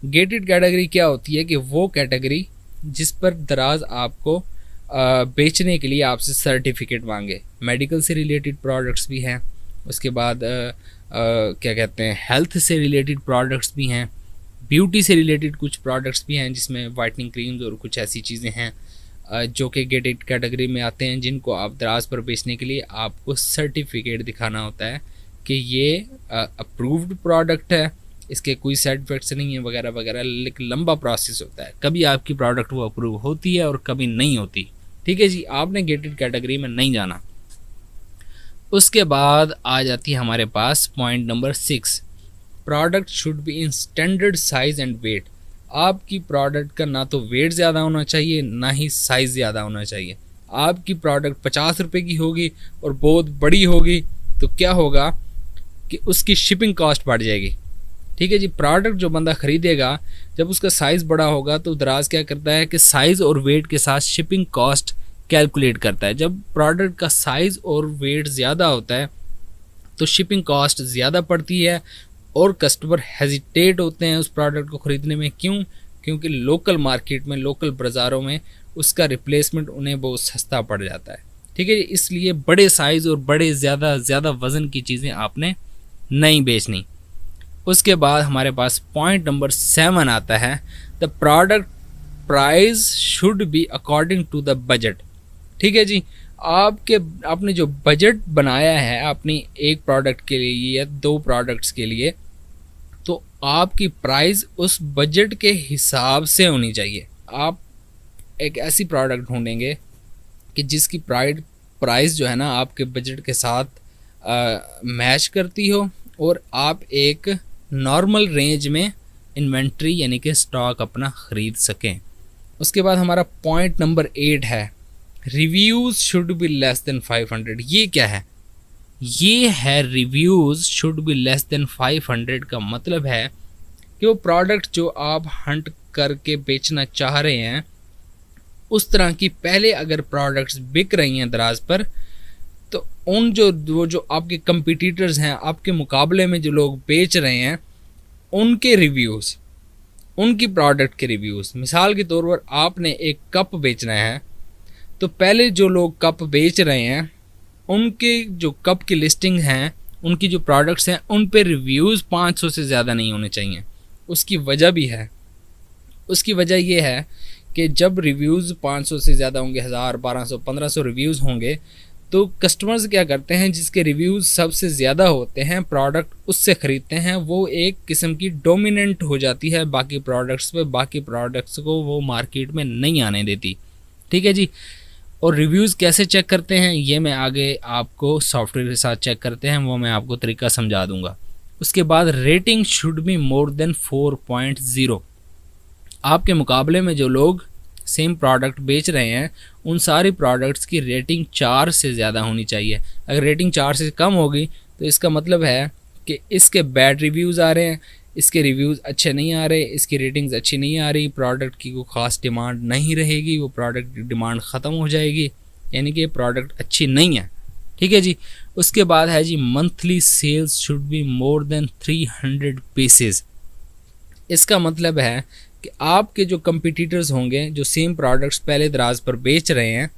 Gated category क्या होती है कि वो कैटेगरी जिस पर दराज आपको बेचने के लिए आपसे सर्टिफिकेट मांगे। मेडिकल से रिलेटेड प्रोडक्ट्स भी हैं, उसके बाद क्या कहते हैं हेल्थ से रिलेटेड प्रोडक्ट्स भी हैं, ब्यूटी से रिलेटेड कुछ प्रोडक्ट्स भी हैं जिसमें वाइटनिंग क्रीम्स और कुछ ऐसी चीज़ें हैं जो कि गेटेड कैटेगरी में आते हैं, जिनको आप दराज पर बेचने के लिए आपको सर्टिफिकेट दिखाना होता है कि ये अप्रूव्ड प्रोडक्ट है, इसके कोई साइड इफेक्ट्स नहीं है वगैरह वगैरह। लेकिन लंबा प्रोसेस होता है, कभी आपकी प्रोडक्ट वो अप्रूव होती है और कभी नहीं होती। ठीक है जी, आपने गेटेड कैटेगरी में नहीं जाना। उसके बाद आ जाती है हमारे पास point number 6, product should be in standard size and weight. आपकी प्रोडक्ट का ना तो वेट ज़्यादा होना चाहिए ना ही साइज़ ज़्यादा होना चाहिए। आपकी प्रोडक्ट 50 रुपये की होगी और बहुत बड़ी होगी तो क्या होगा कि उसकी शिपिंग कॉस्ट बढ़ जाएगी। ठीक है जी, प्रोडक्ट जो बंदा ख़रीदेगा जब उसका साइज़ बड़ा होगा तो दराज क्या करता है कि साइज़ और वेट के साथ शिपिंग कॉस्ट कैलकुलेट करता है। जब प्रोडक्ट का साइज़ और वेट ज़्यादा होता है तो शिपिंग कॉस्ट ज़्यादा पड़ती है और कस्टमर हेजिटेट होते हैं उस प्रोडक्ट को ख़रीदने में। क्यों? क्योंकि लोकल मार्केट में, लोकल बाज़ारों में उसका रिप्लेसमेंट उन्हें बहुत सस्ता पड़ जाता है। ठीक है, इसलिए बड़े साइज़ और बड़े ज़्यादा वज़न की चीज़ें आपने नहीं बेचनी। उसके बाद हमारे पास पॉइंट नंबर 7 आता है, the product price should be according to the budget. ठीक है जी, आपने जो बजट बनाया है अपनी एक प्रोडक्ट के लिए या 2 प्रोडक्ट्स के लिए, तो आपकी प्राइस उस बजट के हिसाब से होनी चाहिए। आप एक ऐसी प्रोडक्ट ढूंढेंगे कि जिसकी प्राइस जो है ना आपके बजट के साथ मैच करती हो और आप एक नॉर्मल रेंज में इन्वेंट्री यानी कि स्टॉक अपना ख़रीद सकें। उसके बाद हमारा पॉइंट नंबर 8 है, reviews should be less than 500। ये क्या है? ये है reviews should be less than 500 का मतलब है कि वो प्रोडक्ट जो आप हंट करके बेचना चाह रहे हैं उस तरह की पहले अगर प्रोडक्ट्स बिक रही हैं दराज पर, तो उन जो आपके कंपटीटर्स हैं, आपके मुकाबले में जो लोग बेच रहे हैं, उनके रिव्यूज़, उनकी प्रोडक्ट के रिव्यूज़। मिसाल के तौर पर आपने एक कप बेचना है तो पहले जो लोग कप बेच रहे हैं उनके जो कप की लिस्टिंग हैं, उनकी जो प्रोडक्ट्स हैं, उन पे रिव्यूज़ 500 से ज़्यादा नहीं होने चाहिए। उसकी वजह भी है, उसकी वजह ये है कि जब रिव्यूज़ 500 से ज़्यादा होंगे, 1000, 1200, 1500 रिव्यूज़ होंगे, तो कस्टमर्स क्या करते हैं, जिसके रिव्यूज़ सबसे ज़्यादा होते हैं प्रोडक्ट उससे ख़रीदते हैं। वो एक किस्म की डोमिनेंट हो जाती है बाकी प्रोडक्ट्स पे, बाकी प्रोडक्ट्स को वो मार्केट में नहीं आने देती। ठीक है जी, और रिव्यूज़ कैसे चेक करते हैं ये मैं आगे आपको सॉफ्टवेयर के साथ चेक करते हैं, वो मैं आपको तरीका समझा दूंगा। उसके बाद rating should be more then 4.0। आपके मुकाबले में जो लोग सेम प्रोडक्ट बेच रहे हैं उन सारी प्रोडक्ट्स की रेटिंग 4 से ज़्यादा होनी चाहिए। अगर रेटिंग 4 से कम होगी तो इसका मतलब है कि इसके बैड रिव्यूज़ आ रहे हैं, इसके रिव्यूज़ अच्छे नहीं आ रहे, इसकी रेटिंग्स अच्छी नहीं आ रही, प्रोडक्ट की कोई ख़ास डिमांड नहीं रहेगी, वो प्रोडक्ट की डिमांड ख़त्म हो जाएगी, यानी कि प्रोडक्ट अच्छी नहीं है। ठीक है जी, उसके बाद है जी monthly sales should be more than 300 pieces. इसका मतलब है कि आपके जो कंपटीटर्स होंगे जो सेम प्रोडक्ट्स पहले दराज पर बेच रहे हैं,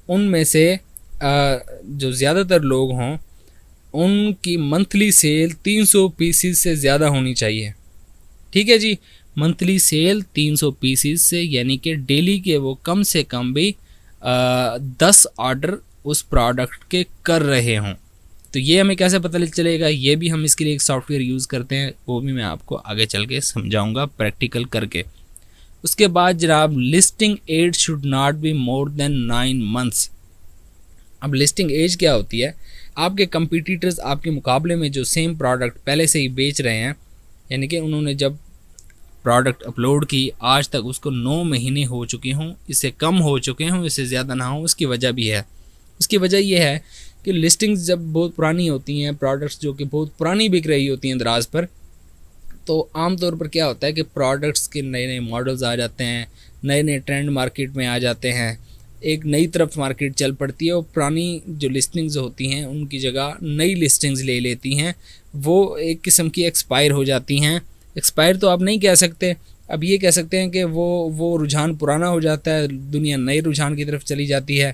उनमें से जो ज़्यादातर लोग हों उनकी मंथली सेल 300 पीसीस से ज़्यादा होनी चाहिए। ठीक है जी, मंथली सेल 300 पीसीस से, यानी कि डेली के वो कम से कम भी 10 ऑर्डर उस प्रोडक्ट के कर रहे हों। तो ये हमें कैसे पता चलेगा, ये भी हम इसके लिए एक सॉफ्टवेयर यूज़ करते हैं, वो भी मैं आपको आगे चल के समझाऊंगा प्रैक्टिकल करके। उसके बाद जनाब listing age should not be more than 9 months. अब लिस्टिंग एज क्या होती है? आपके कंपटीटर्स आपके मुकाबले में जो सेम प्रोडक्ट पहले से ही बेच रहे हैं, यानी कि उन्होंने जब प्रोडक्ट अपलोड की आज तक उसको 9 महीने हो चुके हों, इससे कम हो चुके हों, इससे ज़्यादा ना हो, उसकी वजह भी है। उसकी वजह यह है
कि लिस्टिंग्स जब बहुत पुरानी होती हैं, प्रोडक्ट्स जो कि बहुत पुरानी बिक रही होती हैं दराज पर, तो आमतौर पर क्या होता है कि प्रोडक्ट्स के नए नए मॉडल्स आ जाते हैं, नए नए ट्रेंड मार्केट में आ जाते हैं, एक नई तरफ मार्केट चल पड़ती है और पुरानी जो लिस्टिंग्स होती हैं उनकी जगह नई लिस्टिंग्स ले लेती हैं। वो एक किस्म की एक्सपायर हो जाती हैं। एक्सपायर तो आप नहीं कह सकते, अब ये कह सकते हैं कि वो रुझान पुराना हो जाता है, दुनिया नए रुझान की तरफ चली जाती है।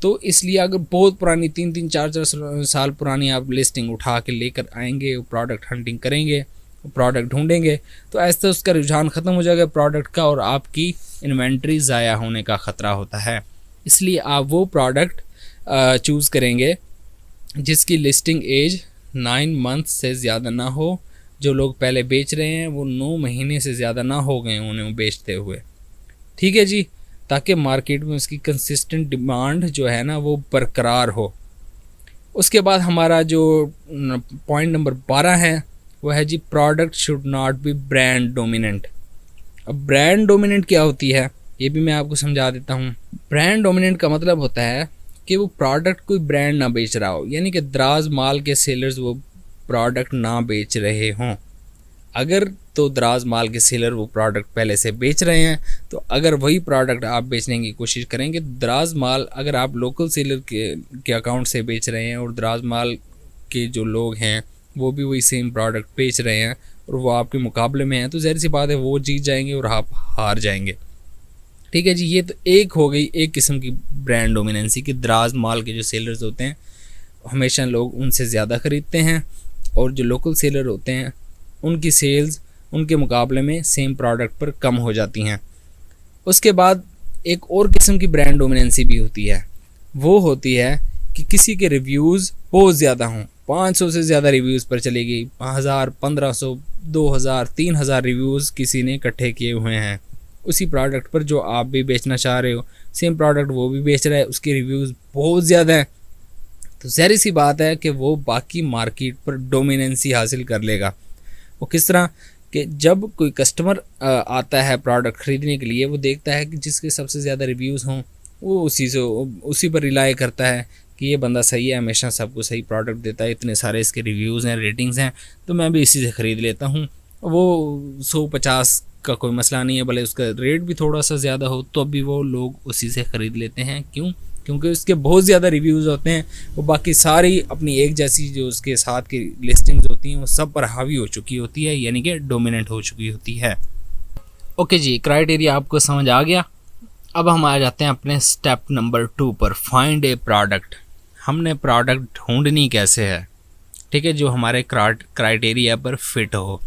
तो इसलिए अगर बहुत पुरानी 3-3, 4-4 साल पुरानी आप लिस्टिंग उठा के लेकर आएंगे, प्रोडक्ट हंटिंग करेंगे, प्रोडक्ट ढूंढेंगे, तो ऐसे उसका रुझान ख़त्म हो जाएगा प्रोडक्ट का और आपकी इन्वेंट्री ज़ाया होने का ख़तरा होता है। इसलिए आप वो प्रोडक्ट चूज़ करेंगे जिसकी लिस्टिंग एज 9 मंथ से ज़्यादा ना हो। जो लोग पहले बेच रहे हैं वो 9 महीने से ज़्यादा ना हो गए उन्हें बेचते हुए, ठीक है जी, ताकि मार्केट में उसकी कंसिस्टेंट डिमांड जो है ना वो बरकरार हो। उसके बाद हमारा जो पॉइंट नंबर 12 है वो है जी, product should not be brand dominant. अब ब्रांड डोमिनेंट क्या होती है ये भी मैं आपको समझा देता हूँ। ब्रांड डोमिनेंट का मतलब होता है कि वो प्रोडक्ट कोई ब्रांड ना बेच रहा हो, यानी कि दराज माल के सेलर्स वो प्रोडक्ट ना बेच रहे हों। अगर तो दराज माल के सेलर वो प्रोडक्ट पहले से बेच रहे हैं, तो अगर वही प्रोडक्ट आप बेचने की कोशिश करेंगे, दराज माल अगर आप लोकल सेलर के अकाउंट से बेच रहे हैं और दराज माल के जो लोग हैं वो भी वही सेम प्रोडक्ट बेच रहे हैं और वो आपके मुकाबले में हैं, तो ज़ाहिर सी बात है वो जीत जाएंगे और आप हार जाएंगे, ठीक है जी। ये तो एक हो गई एक किस्म की ब्रांड डोमिनेंसी कि दराज माल के जो सेलर्स होते हैं हमेशा लोग उनसे ज़्यादा ख़रीदते हैं और जो लोकल सेलर होते हैं उनकी सेल्स उनके मुकाबले में सेम प्रोडक्ट पर कम हो जाती हैं। उसके बाद एक और किस्म की ब्रांड डोमिनेंसी भी होती है, वो होती है कि किसी के रिव्यूज़ बहुत ज़्यादा हों, 500 से ज़्यादा रिव्यूज़ पर चली गई, 1000, 1500, 2000, 3000 रिव्यूज़ किसी ने इकट्ठे किए हुए हैं उसी प्रोडक्ट पर जो आप भी बेचना चाह रहे हो, सेम प्रोडक्ट वो भी बेच रहा है, उसके रिव्यूज़ बहुत ज़्यादा हैं, तो ज़ाहिर सी बात है कि वो बाकी मार्केट पर डोमिनेंसी हासिल कर लेगा। वो किस तरह कि जब कोई कस्टमर आता है प्रोडक्ट ख़रीदने के लिए, वो देखता है कि जिसके सबसे ज़्यादा रिव्यूज़ हों वो उसी पर रिलाई करता है कि ये बंदा सही है, हमेशा सबको सही प्रोडक्ट देता है, इतने सारे इसके रिव्यूज़ हैं, रेटिंग्स हैं, तो मैं भी इसी से ख़रीद लेता हूँ। वो 150 का कोई मसला नहीं है, भले उसका रेट भी थोड़ा सा ज़्यादा हो तो भी वो लोग उसी से ख़रीद लेते हैं। क्यों? क्योंकि उसके बहुत ज़्यादा रिव्यूज़ होते हैं, वो बाकी सारी अपनी एक जैसी जो उसके साथ की लिस्टिंग्स होती हैं वो सब पर हावी हो चुकी होती है, यानी कि डोमिनेंट हो चुकी होती है।
ओके जी, क्राइटेरिया आपको समझ आ गया। अब हम आ जाते हैं अपने स्टेप नंबर 2 पर, फाइंड ए प्रोडक्ट। हमने प्रोडक्ट ढूंढनी कैसे है, ठीक है, जो हमारे क्राइटेरिया पर फिट हो।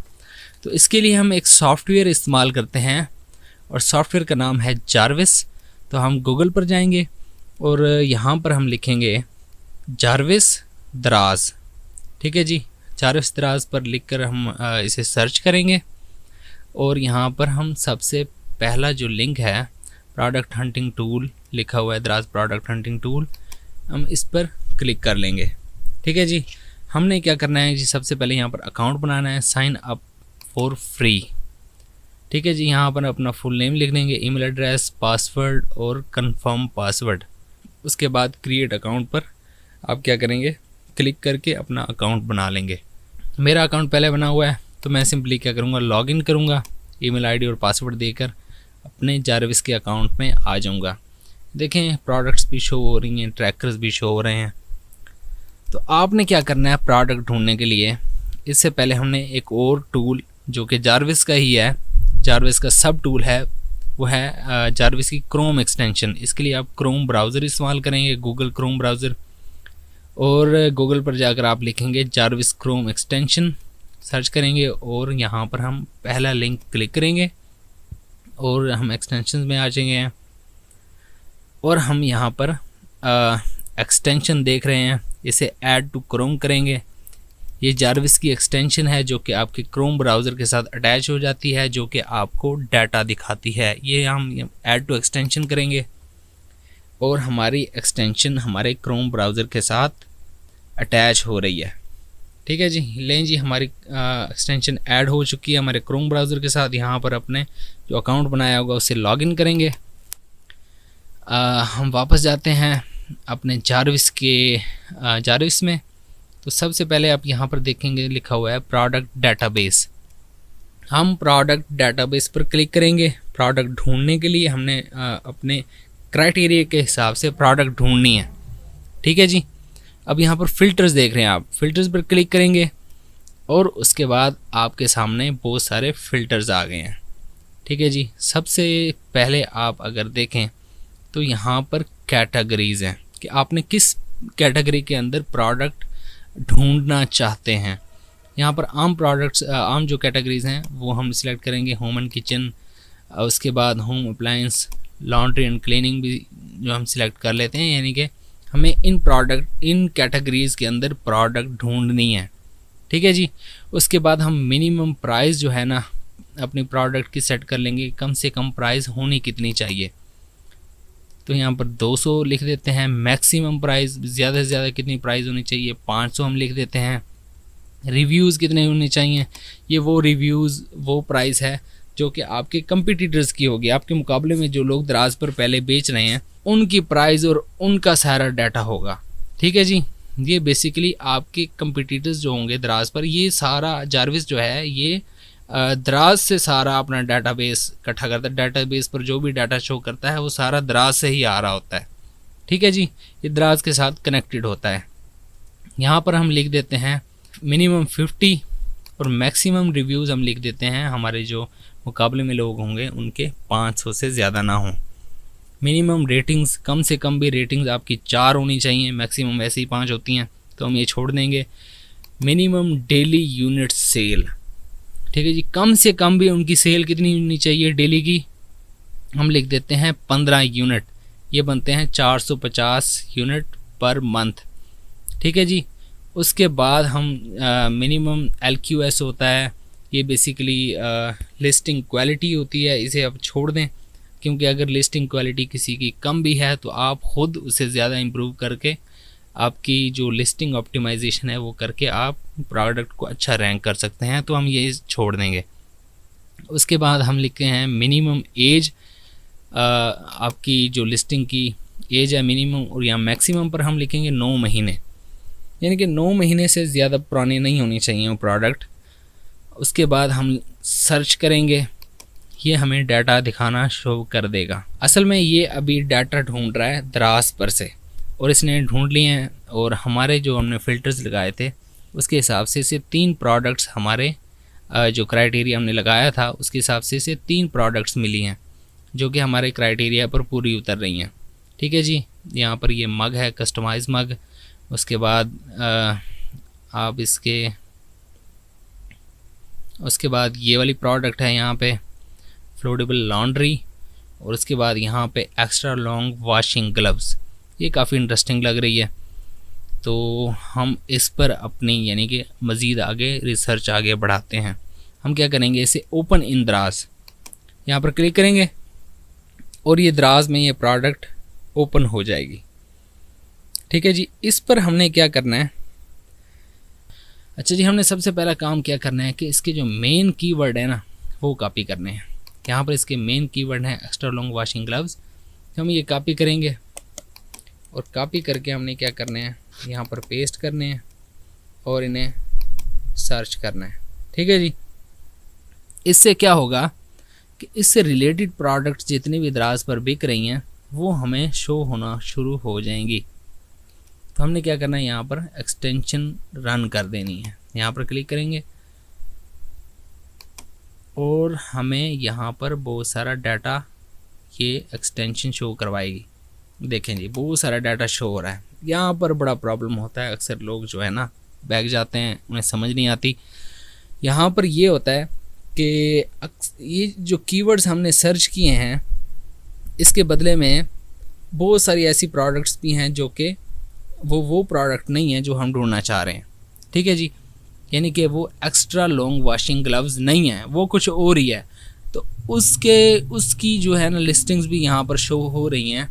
तो इसके लिए हम एक सॉफ्टवेयर इस्तेमाल करते हैं और सॉफ्टवेयर का नाम है जारविस। तो हम गूगल पर जाएंगे और यहाँ पर हम लिखेंगे जारविस दराज, ठीक है जी। जारविस दराज पर लिखकर हम इसे सर्च करेंगे और यहाँ पर हम सबसे पहला जो लिंक है प्रोडक्ट हंटिंग टूल लिखा हुआ है, दराज प्रोडक्ट हंटिंग टूल, हम इस पर क्लिक कर लेंगे, ठीक है जी। हमने क्या करना है जी, सबसे पहले यहाँ पर अकाउंट बनाना है, साइन अप फॉर फ्री, ठीक है जी। यहाँ पर अपना फुल नेम लिख देंगे, ईमेल एड्रेस, पासवर्ड और कंफर्म पासवर्ड। उसके बाद क्रिएट अकाउंट पर आप क्या करेंगे, क्लिक करके अपना अकाउंट बना लेंगे। मेरा अकाउंट पहले बना हुआ है तो मैं सिंपली क्या करूँगा, लॉगिन करूँगा, ईमेल आईडी और पासवर्ड देकर अपने जारविस के अकाउंट में आ जाऊँगा। देखें प्रोडक्ट्स भी शो हो रही हैं, ट्रैकर्स भी शो हो रहे हैं। तो आपने क्या करना है प्रोडक्ट ढूंढने के लिए, इससे पहले हमने एक और टूल जो कि जारविस का ही है, जारविस का सब टूल है, वो है जारविस की क्रोम एक्सटेंशन। इसके लिए आप क्रोम ब्राउज़र इस्तेमाल करेंगे, गूगल क्रोम ब्राउज़र, और गूगल पर जाकर आप लिखेंगे जारविस क्रोम एक्सटेंशन, सर्च करेंगे और यहाँ पर हम पहला लिंक क्लिक करेंगे और हम एक्सटेंशन में आ जाएंगे और हम यहाँ पर एक्सटेंशन देख रहे हैं, इसे ऐड टू क्रोम करेंगे। ये जारविस की एक्सटेंशन है जो कि आपके क्रोम ब्राउज़र के साथ अटैच हो जाती है, जो कि आपको डाटा दिखाती है। ये हम ऐड टू एक्सटेंशन करेंगे और हमारी एक्सटेंशन हमारे क्रोम ब्राउज़र के साथ अटैच हो रही है, ठीक है जी। लें जी, हमारी एक्सटेंशन ऐड हो चुकी है हमारे क्रोम ब्राउज़र के साथ। यहाँ पर अपने जो अकाउंट बनाया होगा उससे लॉगिन करेंगे। हम वापस जाते हैं अपने जारविस में, तो सबसे पहले आप यहाँ पर देखेंगे लिखा हुआ है प्रोडक्ट डेटाबेस। हम प्रोडक्ट डेटाबेस पर क्लिक करेंगे। प्रोडक्ट ढूंढने के लिए हमने अपने क्राइटेरिया के हिसाब से प्रोडक्ट ढूंढनी है, ठीक है जी। अब यहाँ पर फ़िल्टर्स देख रहे हैं आप, फ़िल्टर्स पर क्लिक करेंगे और उसके बाद आपके सामने बहुत सारे फ़िल्टर्स आ गए हैं, ठीक है जी। सबसे पहले आप अगर देखें तो यहाँ पर कैटेगरीज़ हैं कि आपने किस कैटेगरी के अंदर प्रोडक्ट ढूंढना चाहते हैं। यहाँ पर आम जो कैटेगरीज़ हैं वो हम सिलेक्ट करेंगे, होम एंड किचन, उसके बाद home appliance, laundry and cleaning भी जो हम सिलेक्ट कर लेते हैं, यानी कि हमें इन कैटेगरीज़ के अंदर प्रोडक्ट ढूंढनी है, ठीक है जी। उसके बाद हम मिनिमम प्राइस जो है ना अपनी प्रोडक्ट की सेट कर लेंगे, कम से कम प्राइस होनी कितनी चाहिए, तो यहाँ पर 200 लिख देते हैं। मैक्सिमम प्राइस ज़्यादा से ज़्यादा कितनी प्राइस होनी चाहिए, 500 हम लिख देते हैं। रिव्यूज़ कितने होने चाहिए, ये वो प्राइस है जो कि आपके कंपटीटर्स की होगी, आपके मुकाबले में जो लोग दराज पर पहले बेच रहे हैं उनकी प्राइस और उनका सारा डाटा होगा, ठीक है जी। ये बेसिकली आपके कंपटीटर्स जो होंगे दराज पर, ये सारा जारविस जो है ये दराज से सारा अपना डाटाबेस इकट्ठा करता है। डाटाबेस पर जो भी डाटा शो करता है वो सारा दराज से ही आ रहा होता है, ठीक है जी। ये दराज के साथ कनेक्टेड होता है। यहाँ पर हम लिख देते हैं मिनिमम 50 और मैक्सिमम रिव्यूज़ हम लिख देते हैं हमारे जो मुकाबले में लोग होंगे उनके 500 से ज़्यादा ना हों। मिनिमम रेटिंग्स, कम से कम भी रेटिंग्स आपकी 4 होनी चाहिए, मैक्सिमम वैसे ही 5 होती हैं, तो हम ये छोड़ देंगे। मिनिमम डेली यूनिट सेल, ठीक है जी, कम से कम भी उनकी सेल कितनी होनी चाहिए डेली की, हम लिख देते हैं 15 यूनिट, ये बनते हैं 450 यूनिट पर मंथ, ठीक है जी। उसके बाद हम मिनिमम LQS होता है, ये बेसिकली लिस्टिंग क्वालिटी होती है, इसे आप छोड़ दें, क्योंकि अगर लिस्टिंग क्वालिटी किसी की कम भी है तो आप ख़ुद उसे ज़्यादा इम्प्रूव करके आपकी जो लिस्टिंग ऑप्टिमाइजेशन है वो करके आप प्रोडक्ट को अच्छा रैंक कर सकते हैं, तो हम ये छोड़ देंगे। उसके बाद हम लिखते हैं मिनिमम एज, आपकी जो लिस्टिंग की एज है मिनिमम, और या मैक्सिमम पर हम लिखेंगे 9 महीने, यानी कि 9 महीने से ज़्यादा पुराने नहीं होनी चाहिए वो प्रोडक्ट। उसके बाद हम सर्च करेंगे, ये हमें डाटा दिखाना शो कर देगा। असल में ये अभी डाटा ढूंढ रहा है दराज पर से, और इसने ढूंढ लिए हैं, और हमारे जो हमने फ़िल्टर्स लगाए थे उसके हिसाब से इसे 3 प्रोडक्ट्स, हमारे जो क्राइटेरिया हमने लगाया था उसके हिसाब से इसे 3 प्रोडक्ट्स मिली हैं जो कि हमारे क्राइटेरिया पर पूरी उतर रही हैं, ठीक है जी। यहाँ पर ये मग है, कस्टमाइज मग। उसके बाद आप उसके बाद ये वाली प्रोडक्ट है यहाँ पे फ्लोटेबल लॉन्ड्री, और उसके बाद यहाँ पे एक्स्ट्रा लॉन्ग वॉशिंग ग्लव्स, ये काफ़ी इंटरेस्टिंग लग रही है, तो हम इस पर अपनी यानी कि मज़ीद आगे रिसर्च आगे बढ़ाते हैं। हम क्या करेंगे, इसे ओपन इन दराज, यहाँ पर क्लिक करेंगे और ये दराज में ये प्रोडक्ट ओपन हो जाएगी, ठीक है जी। इस पर हमने क्या करना है, अच्छा जी, हमने सबसे पहला काम क्या करना है कि इसके जो मेन कीवर्ड है ना वो कॉपी करने हैं। यहाँ पर इसके मेन कीवर्ड हैं एक्स्ट्रा लॉन्ग वॉशिंग ग्लव्स, हम ये कॉपी करेंगे और कॉपी करके हमने क्या करना है, यहाँ पर पेस्ट करने हैं और इन्हें सर्च करना है, ठीक है जी। इससे क्या होगा कि इससे रिलेटेड प्रोडक्ट्स जितनी भी दराज पर बिक रही हैं वो हमें शो होना शुरू हो जाएंगी। तो हमने क्या करना है, यहाँ पर एक्सटेंशन रन कर देनी है, यहाँ पर क्लिक करेंगे और हमें यहाँ पर बहुत सारा डाटा ये एक्सटेंशन शो करवाएगी। देखें जी, बहुत सारा डाटा शो हो रहा है। यहाँ पर बड़ा प्रॉब्लम होता है, अक्सर लोग जो है ना बैग जाते हैं, उन्हें समझ नहीं आती। यहाँ पर ये होता है कि ये जो कीवर्ड्स हमने सर्च किए हैं इसके बदले में बहुत सारी ऐसी प्रोडक्ट्स भी हैं जो कि वो प्रोडक्ट नहीं है जो हम ढूंढना चाह रहे हैं, ठीक है जी। यानी कि वो एक्स्ट्रा लॉन्ग वॉशिंग ग्लव्स नहीं है, वो कुछ और ही है। तो उसकी जो है ना लिस्टिंग्स भी यहाँ पर शो हो रही हैं,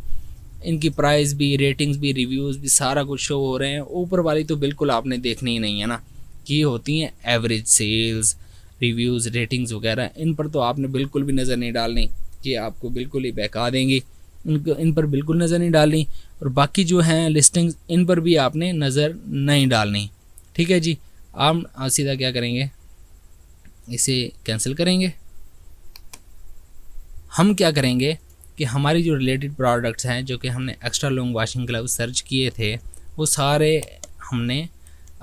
इनकी प्राइस भी, रेटिंग्स भी, रिव्यूज़ भी, सारा कुछ शो हो रहे हैं। ऊपर वाली तो बिल्कुल आपने देखनी ही नहीं है ना, कि होती हैं एवरेज सेल्स, रिव्यूज़, रेटिंग्स वगैरह, इन पर तो आपने बिल्कुल भी नज़र नहीं डालनी, ये आपको बिल्कुल ही बहका देंगी। इन पर बिल्कुल नज़र नहीं डालनी, और बाकी जो हैं लिस्टिंग्स इन पर भी आपने नज़र नहीं डालनी। ठीक है जी। आप सीधा क्या करेंगे, इसे कैंसिल करेंगे। हम क्या करेंगे कि हमारी जो रिलेटेड प्रोडक्ट्स हैं जो कि हमने extra long washing glove search किए थे वो सारे हमने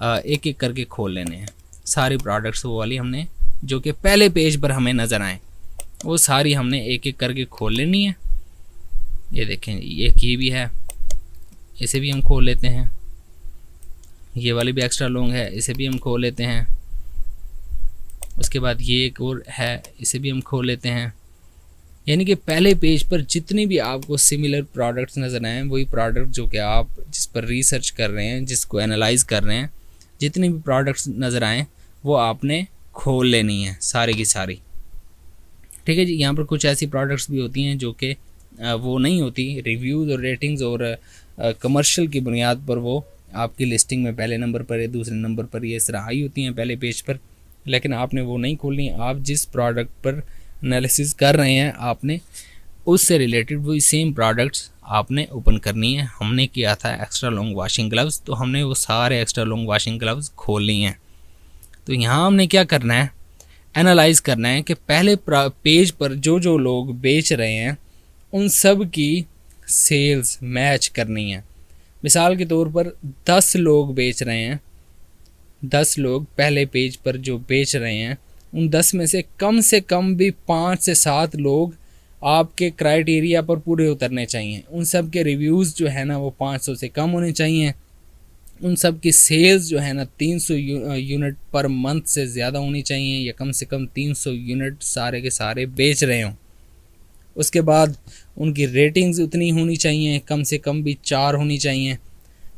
एक एक करके खोल लेने हैं। सारी प्रोडक्ट्स वो वाली हमने जो कि पहले पेज पर हमें नज़र आए वो सारी हमने एक एक करके खोल लेनी है। ये देखें, एक ये भी है, इसे भी हम खोल लेते हैं। ये वाली भी एक्स्ट्रा लॉन्ग है, इसे भी हम खोल लेते हैं। उसके बाद ये एक और है, इसे भी हम खोल लेते हैं। यानी कि पहले पेज पर जितनी भी आपको सिमिलर प्रोडक्ट्स नज़र आए, वही प्रोडक्ट जो कि आप जिस पर रिसर्च कर रहे हैं, जिसको एनालाइज कर रहे हैं, जितनी भी प्रोडक्ट्स नज़र आएँ वो आपने खोल लेनी है सारी की सारी। ठीक है जी। यहाँ पर कुछ ऐसी प्रोडक्ट्स भी होती हैं जो कि वो नहीं होती, रिव्यूज़ और रेटिंग्स और कमर्शियल की बुनियाद पर वो आपकी लिस्टिंग में पहले नंबर पर या दूसरे नंबर पर ये इस तरह आई होती हैं पहले पेज पर, लेकिन आपने वो नहीं खोलनी। आप जिस प्रोडक्ट पर एनालिसिस कर रहे हैं आपने उससे रिलेटेड वही सेम प्रोडक्ट्स आपने ओपन करनी है। हमने किया था एक्स्ट्रा लॉन्ग वॉशिंग ग्लव्स, तो हमने वो सारे एक्स्ट्रा लॉन्ग वॉशिंग ग्लव्स खोल लिए हैं। तो यहाँ हमने क्या करना है, एनालाइज करना है कि पहले पेज पर जो लोग बेच रहे हैं उन सब की सेल्स मैच करनी है। मिसाल के तौर पर 10 लोग बेच रहे हैं, 10 लोग पहले पेज पर जो बेच रहे हैं उन 10 में से कम भी 5 से 7 लोग आपके क्राइटेरिया पर पूरे उतरने चाहिए। उन सब के रिव्यूज़ जो है ना वो 500 से कम होने चाहिए। उन सब की सेल्स जो है ना 300 यूनिट पर मंथ से ज़्यादा होनी चाहिए, या कम से कम 300 यूनिट सारे के सारे बेच रहे हों। उसके बाद उनकी रेटिंग्स उतनी होनी चाहिए, कम से कम भी 4 होनी चाहिए।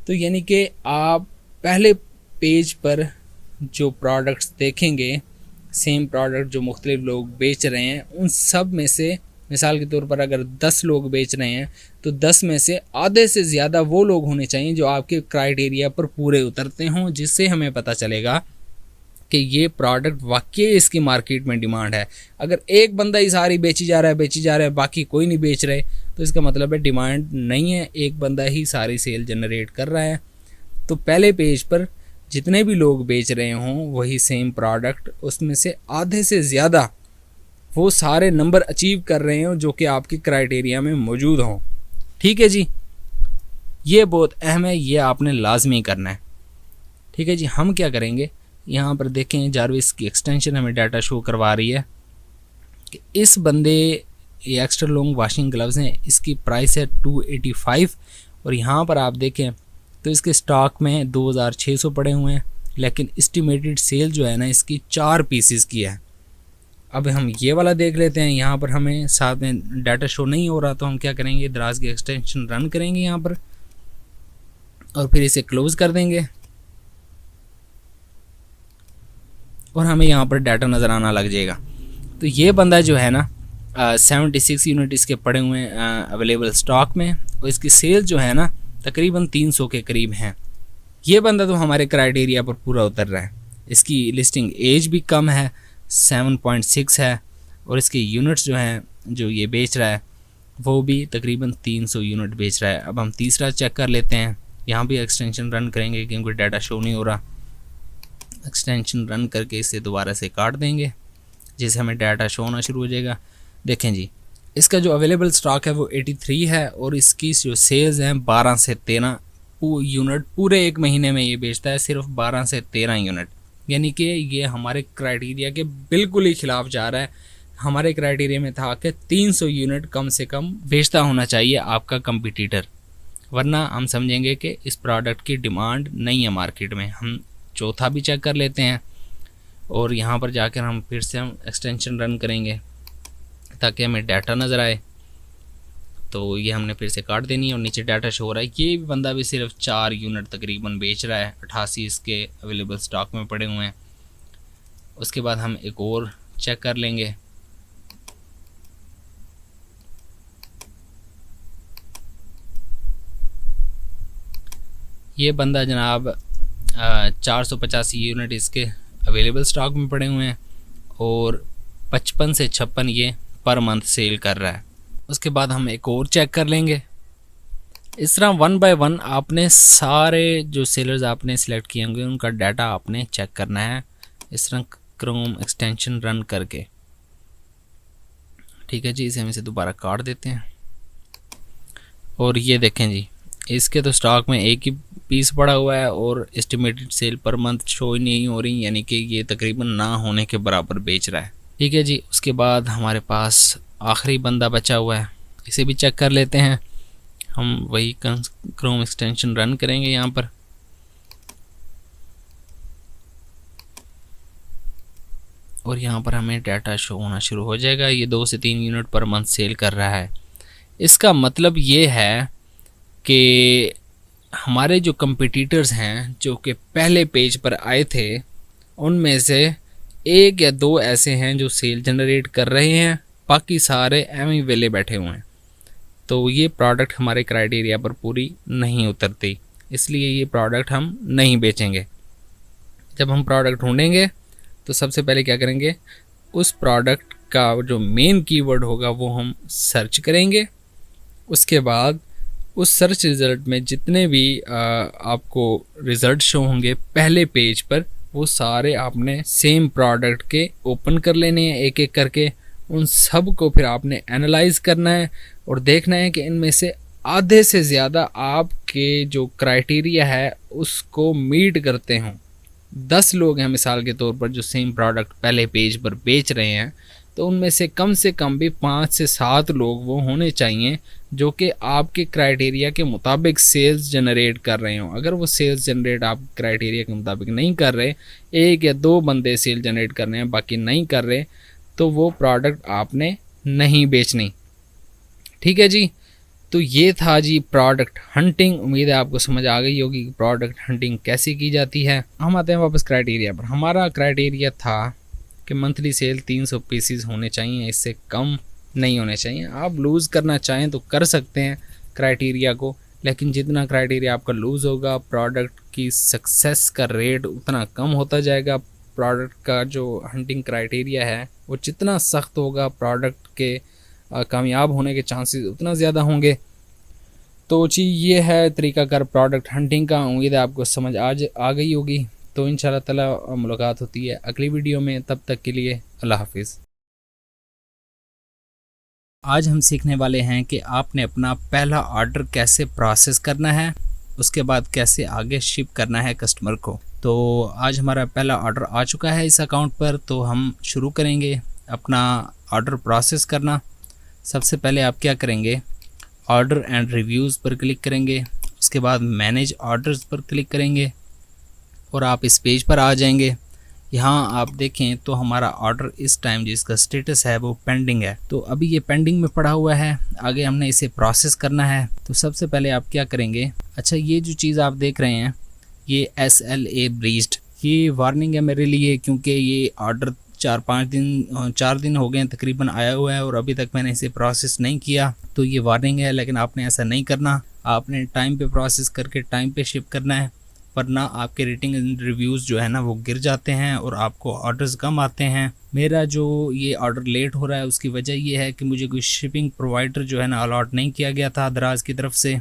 तो यानी कि आप पहले पेज पर जो प्रोडक्ट्स देखेंगे, सेम प्रोडक्ट जो मुख्तलिफ लोग बेच रहे हैं, उन सब में से मिसाल के तौर पर अगर 10 लोग बेच रहे हैं तो 10 में से आधे से ज़्यादा वो लोग होने चाहिए जो आपके क्राइटेरिया पर पूरे उतरते हों, जिससे हमें पता चलेगा कि ये प्रोडक्ट वाकई इसकी मार्केट में डिमांड है। अगर एक बंदा ही सारी बेची जा रहा है बाकी कोई नहीं बेच रहे, तो इसका मतलब है डिमांड नहीं है, एक बंदा ही सारी सेल जनरेट कर रहा है। तो पहले पेज पर जितने भी लोग बेच रहे हों वही सेम प्रोडक्ट, उसमें से आधे से ज़्यादा वो सारे नंबर अचीव कर रहे हों जो कि आपकी क्राइटेरिया में मौजूद हों। ठीक है जी। ये बहुत अहम है, ये आपने लाजमी करना है। ठीक है जी। हम क्या करेंगे, यहाँ पर देखें जारविस की एक्सटेंशन हमें डाटा शो करवा रही है कि इस बंदे ये एक्स्ट्रा लॉन्ग वॉशिंग ग्लव्स हैं, इसकी प्राइस है 285, और यहाँ पर आप देखें तो इसके स्टॉक में 2600 पड़े हुए हैं, लेकिन एस्टिमेटेड सेल जो है ना इसकी 4 पीसेस की है। अब हम ये वाला देख लेते हैं। यहाँ पर हमें साथ में डाटा शो नहीं हो रहा, तो हम क्या करेंगे, दराज की एक्सटेंशन रन करेंगे यहाँ पर और फिर इसे क्लोज़ कर देंगे, और हमें यहाँ पर डाटा नज़र आना लग जाएगा। तो ये बंदा जो है ना 76 यूनिट इसके पड़े हुए हैं अवेलेबल स्टॉक में, और इसकी सेल जो है ना तकरीबन 300 के करीब हैं। ये बंदा तो हमारे क्राइटेरिया पर पूरा उतर रहा है। इसकी लिस्टिंग एज भी कम है, 7.6 है, और इसके यूनिट्स जो हैं जो ये बेच रहा है वो भी तकरीबन 300 यूनिट बेच रहा है। अब हम तीसरा चेक कर लेते हैं। यहाँ भी एक्सटेंशन रन करेंगे क्योंकि डाटा शो नहीं हो रहा। एक्सटेंशन रन करके इसे दोबारा से काट देंगे, जिससे हमें डाटा शो होना शुरू हो जाएगा। देखें जी, इसका जो अवेलेबल स्टॉक है वो 83 है, और इसकी जो सेल्स हैं 12 से 13 यूनिट पूरे एक महीने में ये बेचता है, सिर्फ 12 से 13 यूनिट। यानी कि ये हमारे क्राइटेरिया के बिल्कुल ही खिलाफ जा रहा है। हमारे क्राइटेरिया में था कि 300 यूनिट कम से कम बेचता होना चाहिए आपका कंपटीटर, वरना हम समझेंगे कि इस प्रोडक्ट की डिमांड नहीं है मार्केट में। हम चौथा भी चेक कर लेते हैं, और यहाँ पर जाकर हम फिर से हम एक्सटेंशन रन करेंगे ताकि हमें डाटा नज़र आए। तो ये हमने फिर से काट देनी है, और नीचे डाटा शो हो रहा है। ये बंदा भी सिर्फ 4 यूनिट तकरीबन बेच रहा है, 88 इसके अवेलेबल स्टॉक में पड़े हुए हैं। उसके बाद हम एक और चेक कर लेंगे। ये बंदा जनाब 485 यूनिट इसके अवेलेबल स्टॉक में पड़े हुए हैं, और 55 से 56 ये पर मंथ सेल कर रहा है। उसके बाद हम एक और चेक कर लेंगे। इस तरह 1 बाय 1 आपने सारे जो सेलर्स आपने सिलेक्ट किए होंगे उनका डाटा आपने चेक करना है, इस तरह क्रोम एक्सटेंशन रन करके। ठीक है जी, इसे हम इसे दोबारा काट देते हैं। और ये देखें जी, इसके तो स्टॉक में एक ही पीस पड़ा हुआ है और estimated sale per month show ही नहीं हो रही, यानी कि ये तकरीबन ना होने के बराबर बेच रहा है। ठीक है जी, उसके बाद हमारे पास आखिरी बंदा बचा हुआ है, इसे भी चेक कर लेते हैं। हम वही क्रोम एक्सटेंशन रन करेंगे यहाँ पर। और यहाँ पर हमें डाटा शो होना शुरू हो जाएगा। ये 2 से 3 यूनिट पर मंथ सेल कर रहा है। इसका मतलब ये है कि हमारे जो कंपटीटर्स हैं जो कि पहले पेज पर आए थे, उनमें से 1 या 2 ऐसे हैं जो सेल जनरेट कर रहे हैं, बाकी सारे एवं ही वेले बैठे हुए हैं। तो ये प्रोडक्ट हमारे क्राइटेरिया पर पूरी नहीं उतरती, इसलिए ये प्रोडक्ट हम नहीं बेचेंगे। जब हम प्रोडक्ट ढूंढेंगे तो सबसे पहले क्या करेंगे, उस प्रोडक्ट का जो मेन कीवर्ड होगा वो हम सर्च करेंगे। उसके बाद उस सर्च रिज़ल्ट में जितने भी आपको रिज़ल्ट शो होंगे पहले पेज पर, वो सारे आपने सेम प्रोडक्ट के ओपन कर लेने हैं एक एक करके। उन सब को फिर आपने एनालाइज करना है और देखना है कि इनमें से आधे से ज़्यादा आपके जो क्राइटेरिया है उसको मीट करते हों। 10 लोग हैं मिसाल के तौर पर जो सेम प्रोडक्ट पहले पेज पर बेच रहे हैं, तो उनमें से कम भी 5 से 7 लोग वो होने चाहिए जो कि आपके क्राइटेरिया के मुताबिक सेल्स जनरेट कर रहे हों। अगर वो सेल्स जनरेट आप क्राइटेरिया के मुताबिक नहीं कर रहे, 1 या 2 बंदे सेल जनरेट कर रहे हैं बाकी नहीं कर रहे, तो वो प्रोडक्ट आपने नहीं बेचनी। ठीक है जी, तो ये था जी प्रोडक्ट हंटिंग। उम्मीद है आपको समझ आ गई होगी कि प्रोडक्ट हंटिंग कैसे की जाती है। हम आते हैं वापस क्राइटेरिया पर। हमारा क्राइटेरिया था कि मंथली सेल 300 पीसीज होने चाहिए, इससे कम नहीं होने चाहिए। आप लूज़ करना चाहें तो कर सकते हैं क्राइटेरिया को, लेकिन जितना क्राइटेरिया आपका लूज़ होगा प्रोडक्ट की सक्सेस का रेट उतना कम होता जाएगा। प्रोडक्ट का जो हंटिंग क्राइटेरिया है वो जितना सख्त होगा, प्रोडक्ट के कामयाब होने के चांसेस उतना ज़्यादा होंगे। तो जी ये है तरीक़ाकार प्रोडक्ट हंटिंग का। उम्मीद है आपको समझ आ गई होगी। तो इंशाल्लाह ताला मुलाकात होती है अगली वीडियो में, तब तक के लिए अल्लाह हाफिज़।
आज हम सीखने वाले हैं कि आपने अपना पहला ऑर्डर कैसे प्रोसेस करना है, उसके बाद कैसे आगे शिप करना है कस्टमर को। तो आज हमारा पहला ऑर्डर आ चुका है इस अकाउंट पर, तो हम शुरू करेंगे अपना ऑर्डर प्रोसेस करना। सबसे पहले आप क्या करेंगे, ऑर्डर एंड रिव्यूज़ पर क्लिक करेंगे। उसके बाद मैनेज ऑर्डर्स पर क्लिक करेंगे और आप इस पेज पर आ जाएंगे। यहाँ आप देखें तो हमारा ऑर्डर इस टाइम जिसका स्टेटस है वो पेंडिंग है, तो अभी ये पेंडिंग में पड़ा हुआ है। आगे हमने इसे प्रोसेस करना है। तो सबसे पहले आप क्या करेंगे, अच्छा ये जो चीज़ आप देख रहे हैं ये SLA ब्रीच्ड, ये वार्निंग है मेरे लिए, क्योंकि ये ऑर्डर 4 दिन हो गए तकरीबन आया हुआ है और अभी तक मैंने इसे प्रोसेस नहीं किया, तो ये वार्निंग है। लेकिन आपने ऐसा नहीं करना, आपने टाइम पे प्रोसेस करके टाइम पे शिप करना है, वरना आपके रेटिंग एंड रिव्यूज़ जो है ना वो गिर जाते हैं और आपको ऑर्डर्स कम आते हैं। मेरा जो ये ऑर्डर लेट हो रहा है उसकी वजह ये है कि मुझे कोई शिपिंग प्रोवाइडर जो है ना अलॉट नहीं किया गया था दराज की तरफ से,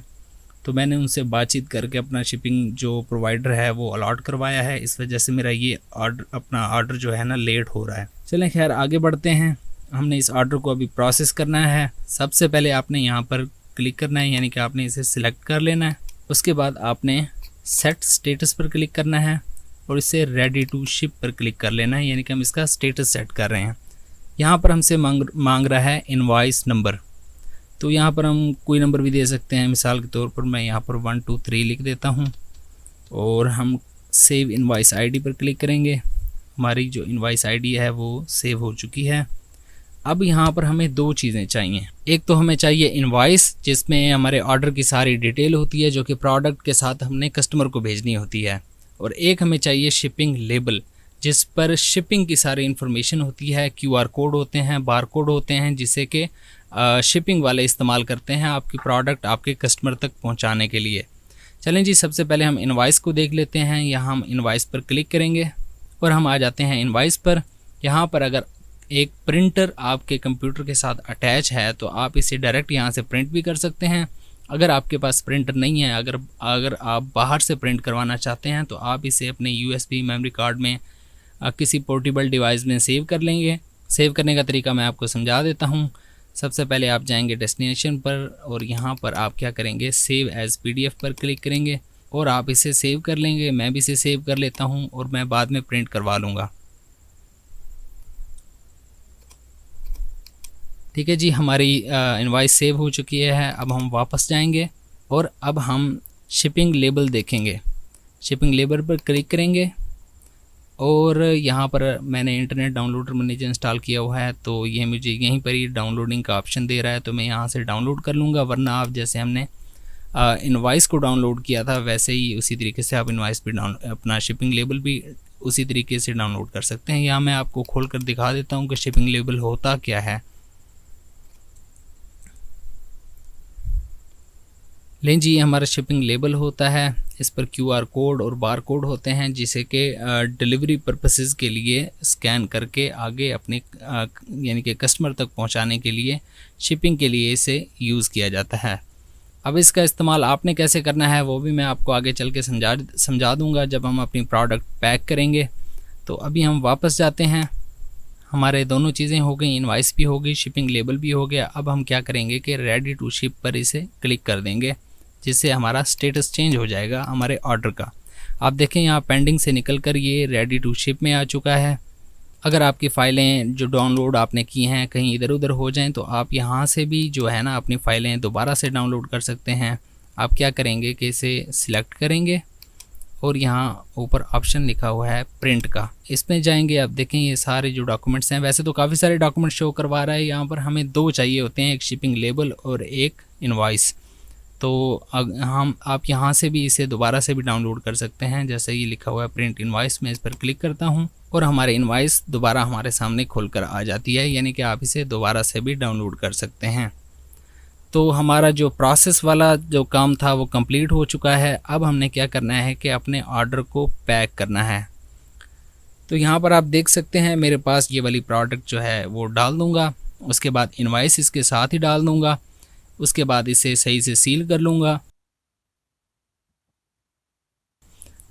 तो मैंने उनसे बातचीत करके अपना शिपिंग जो प्रोवाइडर है वो अलॉट करवाया है। इस वजह से मेरा ये अपना ऑर्डर जो है ना लेट हो रहा है। चलें खैर आगे बढ़ते हैं। हमने इस ऑर्डर को अभी प्रोसेस करना है। सबसे पहले आपने यहाँ पर क्लिक करना है, यानी कि आपने इसे सिलेक्ट कर लेना है। उसके बाद आपने सेट स्टेटस पर क्लिक करना है और इसे रेडी टू शिप पर क्लिक कर लेना है, यानी कि हम इसका स्टेटस सेट कर रहे हैं। यहाँ पर हमसे मांग रहा है इनवॉइस नंबर, तो यहाँ पर हम कोई नंबर भी दे सकते हैं। मिसाल के तौर पर मैं यहाँ पर 1 2 3 लिख देता हूँ और हम सेव इनवॉइस आईडी पर क्लिक करेंगे। हमारी जो इनवॉइस आईडी है वो सेव हो चुकी है। अब यहाँ पर हमें 2 चीज़ें चाहिए। एक तो हमें चाहिए इनवॉइस जिसमें हमारे ऑर्डर की सारी डिटेल होती है जो कि प्रोडक्ट के साथ हमने कस्टमर को भेजनी होती है, और एक हमें चाहिए शिपिंग लेबल जिस पर शिपिंग की सारी इन्फॉर्मेशन होती है। QR कोड होते हैं, बार कोड होते हैं, जिसे कि शिपिंग वाले इस्तेमाल करते हैं आपकी प्रोडक्ट आपके कस्टमर तक पहुंचाने के लिए। चलें जी, सबसे पहले हम इनवॉइस को देख लेते हैं। यहाँ हम इनवॉइस पर क्लिक करेंगे और हम आ जाते हैं इनवॉइस पर। यहाँ पर अगर
एक प्रिंटर आपके कंप्यूटर के साथ अटैच है तो आप इसे डायरेक्ट यहाँ से प्रिंट भी कर सकते हैं। अगर आपके पास प्रिंटर नहीं है, अगर आप बाहर से प्रिंट करवाना चाहते हैं तो आप इसे अपने USB मेमोरी कार्ड में किसी पोर्टेबल डिवाइस में सेव कर लेंगे। सेव करने का तरीका मैं आपको समझा देता हूँ। सबसे पहले आप जाएंगे डेस्टिनेशन पर और यहाँ पर आप क्या करेंगे, सेव एज़ PDF पर क्लिक करेंगे और आप इसे सेव कर लेंगे। मैं भी इसे सेव कर लेता हूँ और मैं बाद में प्रिंट करवा लूँगा। ठीक है जी, हमारी इनवॉइस सेव हो चुकी है। अब हम वापस जाएंगे और अब हम शिपिंग लेबल देखेंगे। शिपिंग लेबल पर क्लिक करेंगे और यहाँ पर मैंने इंटरनेट डाउनलोडर मैनेजर इंस्टॉल किया हुआ है तो ये मुझे यहीं पर ही डाउनलोडिंग का ऑप्शन दे रहा है, तो मैं यहाँ से डाउनलोड कर लूँगा। वरना आप जैसे हमने इनवॉइस को डाउनलोड किया था वैसे ही उसी तरीके से आप इनवॉइस भी अपना शिपिंग लेबल भी उसी तरीके से डाउनलोड कर सकते हैं। यहाँ मैं आपको खोल कर दिखा देता हूँ कि शिपिंग लेबल होता क्या है। लें जी, हमारा शिपिंग लेबल होता है। इस पर QR कोड और बार कोड होते हैं जिसे कि डिलीवरी पर्पसेस के लिए स्कैन करके आगे अपने यानी कि कस्टमर तक पहुंचाने के लिए, शिपिंग के लिए इसे यूज़ किया जाता है। अब इसका इस्तेमाल आपने कैसे करना है वो भी मैं आपको आगे चल के समझा दूंगा जब हम अपनी प्रोडक्ट पैक करेंगे। तो अभी हम वापस जाते हैं। हमारे दोनों चीज़ें हो गई, इनवॉइस भी हो गई, शिपिंग लेबल भी हो गया। अब हम क्या करेंगे कि रेडी टू शिप पर इसे क्लिक कर देंगे जिससे हमारा स्टेटस चेंज हो जाएगा हमारे ऑर्डर का। आप देखें यहाँ पेंडिंग से निकल कर ये रेडी टू शिप में आ चुका है। अगर आपकी फ़ाइलें जो डाउनलोड आपने की हैं कहीं इधर उधर हो जाएं तो आप यहाँ से भी जो है ना अपनी फ़ाइलें दोबारा से डाउनलोड कर सकते हैं। आप क्या करेंगे कि इसे सिलेक्ट करेंगे और यहाँ ऊपर ऑप्शन लिखा हुआ है प्रिंट का, इसमें जाएंगे। आप देखें ये सारे जो डॉक्यूमेंट्स हैं, वैसे तो काफ़ी सारे डॉक्यूमेंट शो करवा रहा है, यहाँ पर हमें 2 चाहिए होते हैं, एक शिपिंग लेबल और एक इनवॉइस। तो आप यहाँ से भी इसे दोबारा से भी डाउनलोड कर सकते हैं। जैसे ये लिखा हुआ है प्रिंट इनवॉइस, मैं इस पर क्लिक करता हूँ और हमारे इनवॉइस दोबारा हमारे सामने खोलकर आ जाती है, यानी कि आप इसे दोबारा से भी डाउनलोड कर सकते हैं। तो हमारा जो प्रोसेस वाला जो काम था वो कंप्लीट हो चुका है। अब हमने क्या करना है कि अपने ऑर्डर को पैक करना है। तो यहाँ पर आप देख सकते हैं मेरे पास ये वाली प्रोडक्ट जो है वो डाल दूँगा, उसके बाद इनवॉइस इसके साथ ही डाल दूँगा, उसके बाद इसे सही से सील कर लूँगा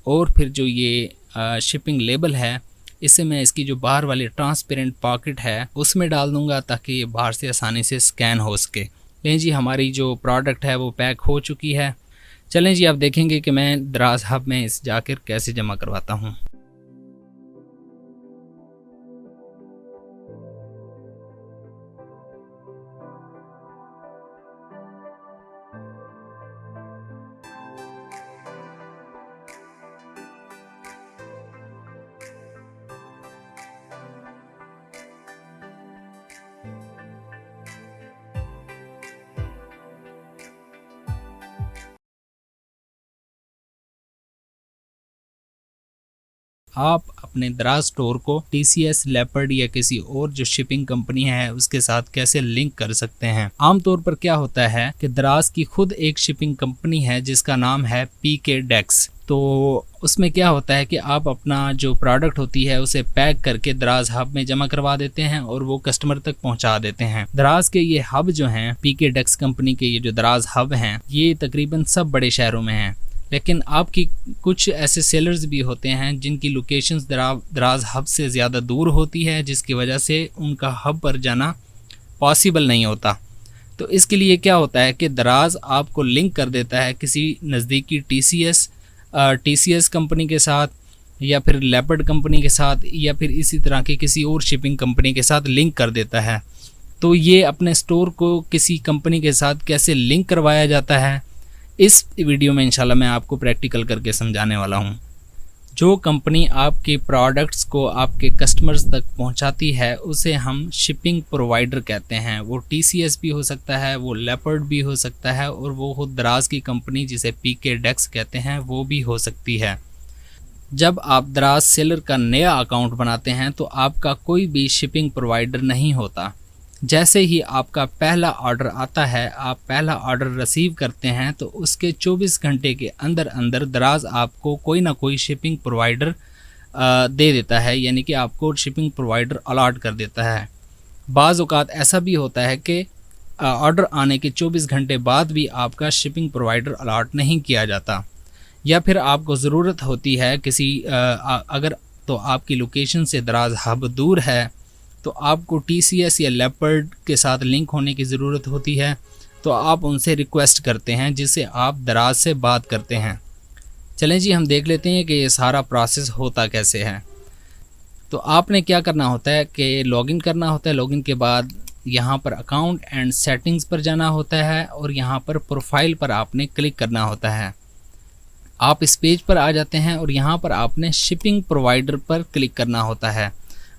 और फिर जो ये शिपिंग लेबल है इसे मैं इसकी जो बाहर वाली ट्रांसपेरेंट पॉकेट है उसमें डाल दूँगा ताकि ये बाहर से आसानी से स्कैन हो सके। लें जी, हमारी जो प्रोडक्ट है वो पैक हो चुकी है। चलें जी, आप देखेंगे कि मैं दराज हब में इस जाकर कैसे जमा करवाता हूँ। आप अपने दराज स्टोर को TCS, लेपर्ड या किसी और जो शिपिंग कंपनी है उसके साथ कैसे लिंक कर सकते हैं। आमतौर पर क्या होता है कि दराज की खुद एक शिपिंग कंपनी है जिसका नाम है PK Dex। तो उसमें क्या होता है कि आप अपना जो प्रोडक्ट होती है उसे पैक करके दराज हब में जमा करवा देते हैं और वो कस्टमर तक पहुंचा देते हैं। दराज के ये हब जो हैं, PK Dex कंपनी के ये जो दराज हब हैं, ये तकरीबन सब बड़े शहरों में हैं, लेकिन आपकी कुछ ऐसे सेलर्स भी होते हैं जिनकी लोकेशंस दराज हब से ज़्यादा दूर होती है, जिसकी वजह से उनका हब पर जाना पॉसिबल नहीं होता। तो इसके लिए क्या होता है कि दराज आपको लिंक कर देता है किसी नज़दीकी TCS कंपनी के साथ या फिर लेपर्ड कंपनी के साथ या फिर इसी तरह की किसी और शिपिंग कंपनी के साथ लिंक कर देता है। तो ये अपने स्टोर को किसी कंपनी के साथ कैसे लिंक करवाया जाता है इस वीडियो में इंशाल्लाह मैं आपको प्रैक्टिकल करके समझाने वाला हूँ। जो कंपनी आपके प्रोडक्ट्स को आपके कस्टमर्स तक पहुँचाती है उसे हम शिपिंग प्रोवाइडर कहते हैं। वो TCS भी हो सकता है, वो लेपर्ड भी हो सकता है और वो खुद दराज की कंपनी जिसे PK Dex कहते हैं वो भी हो सकती है। जब आप दराज सेलर का नया अकाउंट बनाते हैं तो आपका कोई भी शिपिंग प्रोवाइडर नहीं होता। जैसे ही आपका पहला ऑर्डर आता है, आप पहला ऑर्डर रिसीव करते हैं तो उसके 24 घंटे के अंदर अंदर दराज आपको कोई ना कोई शिपिंग प्रोवाइडर दे देता है, यानी कि आपको शिपिंग प्रोवाइडर अलॉट कर देता है। बाज़ औक़ात ऐसा भी होता है कि ऑर्डर आने के 24 घंटे बाद भी आपका शिपिंग प्रोवाइडर अलॉट नहीं किया जाता, या फिर आपको ज़रूरत होती है किसी अगर तो आपकी लोकेशन से दराज हब दूर है तो आपको TCS या लेपर्ड के साथ लिंक होने की ज़रूरत होती है, तो आप उनसे रिक्वेस्ट करते हैं जिससे आप दराज से बात करते हैं। चलें जी, हम देख लेते हैं कि ये सारा प्रोसेस होता कैसे है। तो आपने क्या करना होता है कि लॉगिन करना होता है। लॉगिन के बाद यहाँ पर अकाउंट एंड सेटिंग्स पर जाना होता है और यहाँ पर प्रोफाइल पर आपने क्लिक करना होता है। आप इस पेज पर आ जाते हैं और यहाँ पर आपने शिपिंग प्रोवाइडर पर क्लिक करना होता है।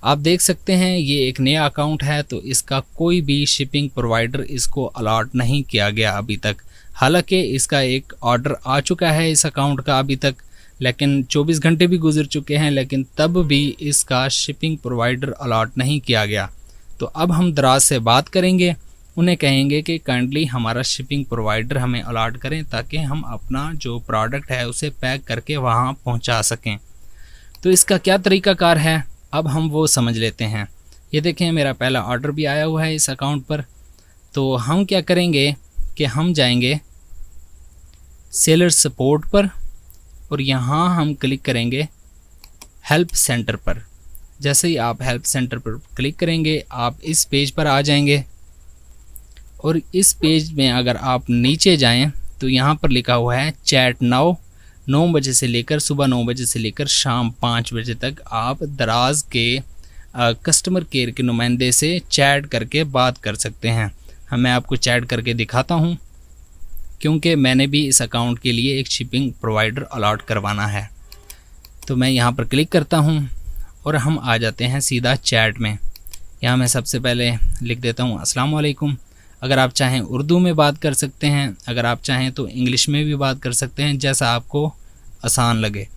आप देख सकते हैं ये एक नया अकाउंट है, तो इसका कोई भी शिपिंग प्रोवाइडर इसको अलॉट नहीं किया गया अभी तक। हालांकि इसका एक ऑर्डर आ चुका है इस अकाउंट का अभी तक, लेकिन 24 घंटे भी गुजर चुके हैं, लेकिन तब भी इसका शिपिंग प्रोवाइडर अलॉट नहीं किया गया। तो अब हम दराज से बात करेंगे, उन्हें कहेंगे कि काइंडली हमारा शिपिंग प्रोवाइडर हमें अलॉट करें ताकि हम अपना जो प्रोडक्ट है उसे पैक करके वहाँ पहुँचा सकें। तो इसका क्या तरीक़ाकार है, अब हम वो समझ लेते हैं। ये देखें, मेरा पहला ऑर्डर भी आया हुआ है इस अकाउंट पर। तो हम क्या करेंगे कि हम जाएंगे सेलर सपोर्ट पर और यहाँ हम क्लिक करेंगे हेल्प सेंटर पर। जैसे ही आप हेल्प सेंटर पर क्लिक करेंगे आप इस पेज पर आ जाएंगे और इस पेज में अगर आप नीचे जाएं तो यहाँ पर लिखा हुआ है चैट नाउ। 9 बजे से लेकर सुबह 9 बजे से लेकर शाम 5 बजे तक आप दराज के कस्टमर केयर के नुमाइंदे से चैट करके बात कर सकते हैं। मैं आपको चैट करके दिखाता हूं, क्योंकि मैंने भी इस अकाउंट के लिए एक शिपिंग प्रोवाइडर अलॉट करवाना है। तो मैं यहाँ पर क्लिक करता हूं और हम आ जाते हैं सीधा चैट में। यहाँ मैं सबसे पहले लिख देता हूँ अस्सलाम वालेकुम। अगर आप चाहें उर्दू में बात कर सकते हैं, अगर आप चाहें तो इंग्लिश में भी बात कर सकते हैं, जैसा आपको आसान लगे।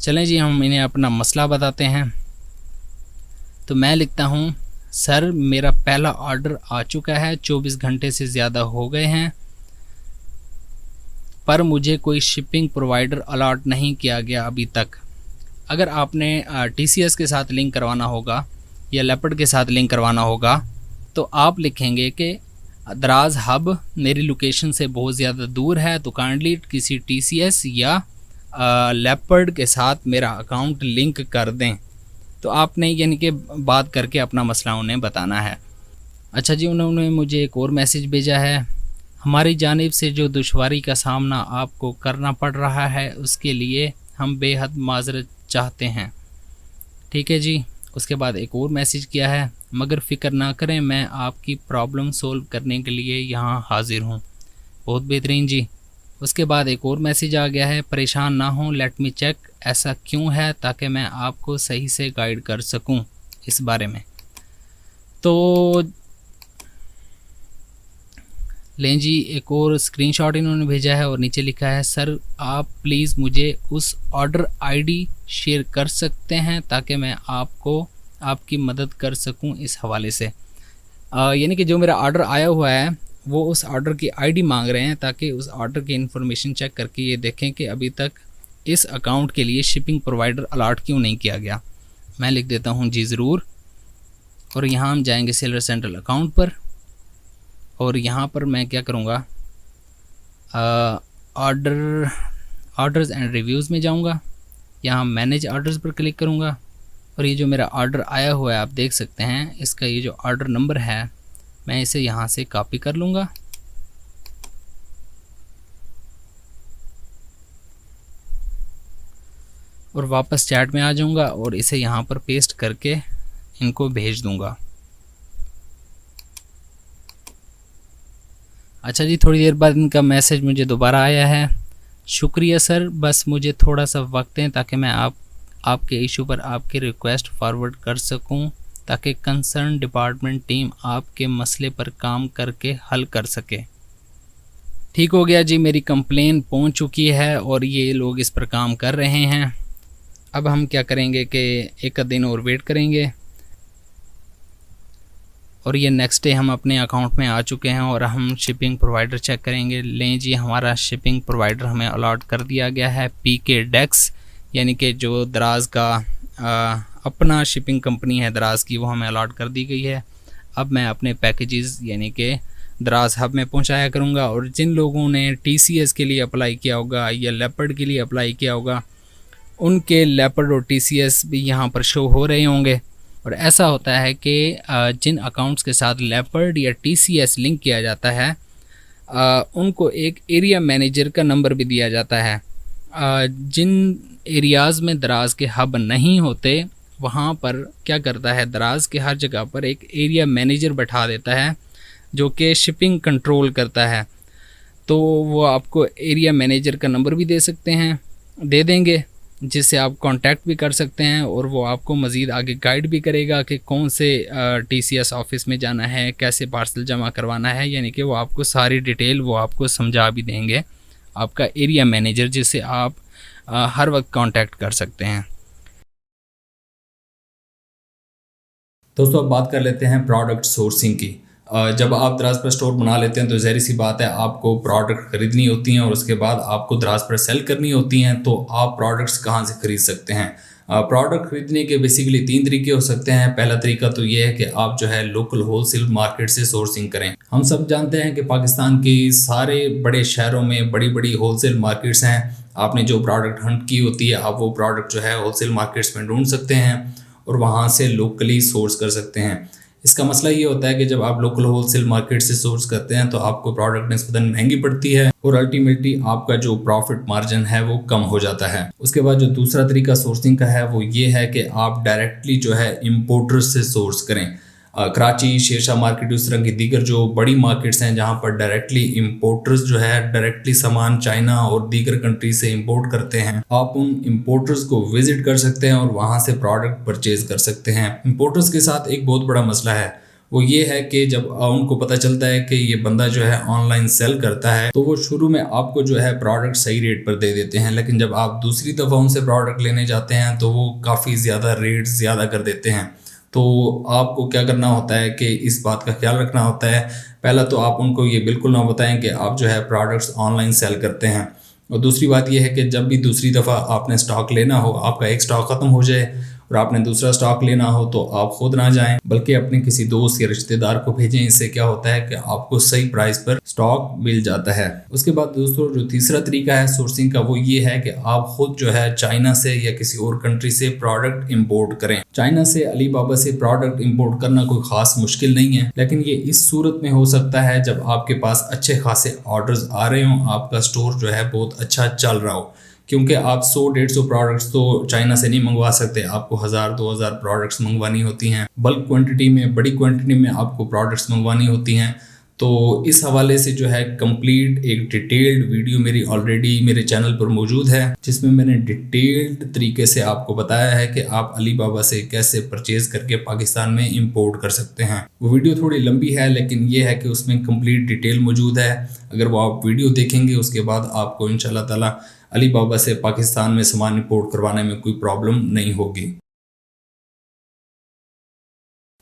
चलें जी, हम इन्हें अपना मसला बताते हैं। तो मैं लिखता हूँ सर मेरा पहला ऑर्डर आ चुका है, 24 घंटे से ज़्यादा हो गए हैं, पर मुझे कोई शिपिंग प्रोवाइडर अलॉट नहीं किया गया अभी तक। अगर आपने TCS के साथ लिंक करवाना होगा या लेपर्ड के साथ लिंक करवाना होगा तो आप लिखेंगे कि दराज हब मेरी लोकेशन से बहुत ज़्यादा दूर है, तो काइंडली किसी TCS या लेपर्ड के साथ मेरा अकाउंट लिंक कर दें। तो आपने यानी कि बात करके अपना मसला उन्हें बताना है। अच्छा जी, उन्होंने मुझे एक और मैसेज भेजा है, हमारी जानिब से जो दुश्वारी का सामना आपको करना पड़ रहा है उसके लिए हम बेहद माजरत चाहते हैं। ठीक है जी। उसके बाद एक और मैसेज किया है, मगर फ़िक्र ना करें, मैं आपकी प्रॉब्लम सोल्व करने के लिए यहाँ हाजिर हूँ। बहुत बेहतरीन जी। उसके बाद एक और मैसेज आ गया है, परेशान ना हो, लेट मी चेक, ऐसा क्यों है, ताकि मैं आपको सही से गाइड कर सकूँ इस बारे में। तो लें जी, एक और स्क्रीनशॉट इन्होंने भेजा है और नीचे लिखा है, सर आप प्लीज़ मुझे उस ऑर्डर आईडी शेयर कर सकते हैं ताकि मैं आपकी मदद कर सकूं इस हवाले से। यानी कि जो मेरा ऑर्डर आया हुआ है वो उस ऑर्डर की आईडी मांग रहे हैं ताकि उस ऑर्डर की इन्फॉर्मेशन चेक करके ये देखें कि अभी तक इस अकाउंट के लिए शिपिंग प्रोवाइडर अलॉट क्यों नहीं किया गया। मैं लिख देता हूँ जी ज़रूर, और यहाँ हम जाएंगे सेलर सेंट्रल अकाउंट पर और यहाँ पर मैं क्या करूँगा, ऑर्डर्स एंड रिव्यूज़ में जाऊँगा, यहाँ मैनेज ऑर्डर्स पर क्लिक करूँगा और ये जो मेरा ऑर्डर आया हुआ है आप देख सकते हैं, इसका ये जो ऑर्डर नंबर है मैं इसे यहाँ से कॉपी कर लूँगा और वापस चैट में आ जाऊँगा और इसे यहाँ पर पेस्ट करके इनको भेज दूँगा। अच्छा जी, थोड़ी देर बाद इनका मैसेज मुझे दोबारा आया है, शुक्रिया सर, बस मुझे थोड़ा सा वक्त दें ताकि मैं आपके इशू पर आपकी रिक्वेस्ट फॉरवर्ड कर सकूं ताकि कंसर्न डिपार्टमेंट टीम आपके मसले पर काम करके हल कर सके। ठीक हो गया जी, मेरी कंप्लेन पहुंच चुकी है और ये लोग इस पर काम कर रहे हैं। अब हम क्या करेंगे कि एक दिन और वेट करेंगे और ये नेक्स्ट डे हम अपने अकाउंट में आ चुके हैं और हम शिपिंग प्रोवाइडर चेक करेंगे। लें जी, हमारा शिपिंग प्रोवाइडर हमें अलॉट कर दिया गया है, PK डेक्स। यानी कि जो दराज का अपना शिपिंग कंपनी है दराज की, वो हमें अलॉट कर दी गई है। अब मैं अपने पैकेजेस यानी कि दराज हब में पहुंचाया करूंगा, और जिन लोगों ने TCS के लिए अप्लाई किया होगा या लेपर्ड के लिए अप्लाई किया होगा, उनके लेपर्ड और TCS भी यहाँ पर शो हो रहे होंगे। और ऐसा होता है कि जिन अकाउंट्स के साथ लेपर्ड या TCS लिंक किया जाता है, उनको एक एरिया मैनेजर का नंबर भी दिया जाता है। जिन एरियाज़ में दराज के हब नहीं होते, वहाँ पर क्या करता है, दराज के हर जगह पर एक एरिया मैनेजर बैठा देता है जो कि शिपिंग कंट्रोल करता है। तो वो आपको एरिया मैनेजर का नंबर भी दे देंगे, जिससे आप कांटेक्ट भी कर सकते हैं, और वो आपको मज़ीद आगे गाइड भी करेगा कि कौन से TCS ऑफिस में जाना है, कैसे पार्सल जमा करवाना है। यानी कि वो आपको सारी डिटेल वो आपको समझा भी देंगे, आपका एरिया मैनेजर, जिससे आप हर वक्त कांटेक्ट कर सकते हैं।
दोस्तों अब बात कर लेते हैं प्रोडक्ट सोर्सिंग की। जब आप दराज पर स्टोर बना लेते हैं तो ज़ाहिर सी बात है आपको प्रोडक्ट खरीदनी होती हैं और उसके बाद आपको दराज पर सेल करनी होती हैं। तो आप प्रोडक्ट्स कहाँ से ख़रीद सकते हैं? प्रोडक्ट खरीदने के बेसिकली 3 तरीके हो सकते हैं। पहला तरीका तो ये है कि आप जो है लोकल होलसेल मार्केट से सोर्सिंग करें। हम सब जानते हैं कि पाकिस्तान की सारे बड़े शहरों में बड़ी बड़ी होलसेल मार्केट्स हैं। आपने जो प्रोडक्ट हंट की होती है, आप वो प्रोडक्ट जो है होलसेल मार्केट्स में ढूंढ सकते हैं और वहाँ से लोकली सोर्स कर सकते हैं। इसका मसला ये होता है कि जब आप लोकल होलसेल मार्केट से सोर्स करते हैं तो आपको प्रोडक्ट निस्बतन महंगी पड़ती है और अल्टीमेटली आपका जो प्रॉफिट मार्जिन है वो कम हो जाता है। उसके बाद जो दूसरा तरीका सोर्सिंग का है वो ये है कि आप डायरेक्टली जो है इम्पोर्टर्स से सोर्स करें। कराची, शेरशाह मार्केट, उस तरह की दीगर जो बड़ी मार्केट्स हैं जहाँ पर डायरेक्टली इम्पोर्टर्स जो है डायरेक्टली सामान चाइना और दीगर कंट्री से इंपोर्ट करते हैं, आप उन इम्पोर्टर्स को विजिट कर सकते हैं और वहाँ से प्रोडक्ट परचेज कर सकते हैं। इम्पोर्टर्स के साथ एक बहुत बड़ा मसला है, वो ये है कि जब उनको पता चलता है कि ये बंदा जो है ऑनलाइन सेल करता है तो वो शुरू में आपको जो है प्रोडक्ट सही रेट पर दे देते हैं, लेकिन जब आप दूसरी दफ़ा उनसे प्रोडक्ट लेने जाते हैं तो वो काफ़ी ज़्यादा रेट ज़्यादा कर देते हैं। तो आपको क्या करना होता है कि इस बात का ख्याल रखना होता है। पहला तो आप उनको ये बिल्कुल ना बताएं कि आप जो है प्रोडक्ट्स ऑनलाइन सेल करते हैं, और दूसरी बात ये है कि जब भी दूसरी दफ़ा आपने स्टॉक लेना हो, आपका एक स्टॉक ख़त्म हो जाए और आपने दूसरा स्टॉक लेना हो तो आप खुद ना जाएं बल्कि अपने किसी दोस्त या रिश्तेदार को भेजें। इससे क्या होता है कि आपको सही प्राइस पर स्टॉक मिल जाता है। उसके बाद दोस्तों जो तीसरा तरीका है सोर्सिंग का वो ये है कि आप खुद जो है चाइना से या किसी और कंट्री से प्रोडक्ट इंपोर्ट करें। चाइना से, अलीबाबा से प्रोडक्ट इंपोर्ट करना कोई खास मुश्किल नहीं है, लेकिन ये इस सूरत में हो सकता है जब आपके पास अच्छे खासे ऑर्डर्स आ रहे हों, आपका स्टोर जो है बहुत अच्छा चल रहा हो, क्योंकि आप 100-150 प्रोडक्ट्स तो चाइना से नहीं मंगवा सकते। आपको 1000-2000 प्रोडक्ट्स मंगवानी होती हैं, बल्क क्वांटिटी में, बड़ी क्वांटिटी में आपको प्रोडक्ट्स मंगवानी होती हैं। तो इस हवाले से जो है कंप्लीट एक डिटेल्ड वीडियो मेरी ऑलरेडी मेरे चैनल पर मौजूद है, जिसमें मैंने डिटेल्ड तरीके से आपको बताया है कि आप अलीबाबा से कैसे परचेज करके पाकिस्तान में इंपोर्ट कर सकते हैं। वो वीडियो थोड़ी लंबी है, लेकिन ये है कि उसमें कंप्लीट डिटेल मौजूद है। अगर वो आप वीडियो देखेंगे उसके बाद आपको इंशाल्लाह ताला अलीबाबा से पाकिस्तान में सामान इंपोर्ट करवाने में कोई प्रॉब्लम नहीं होगी।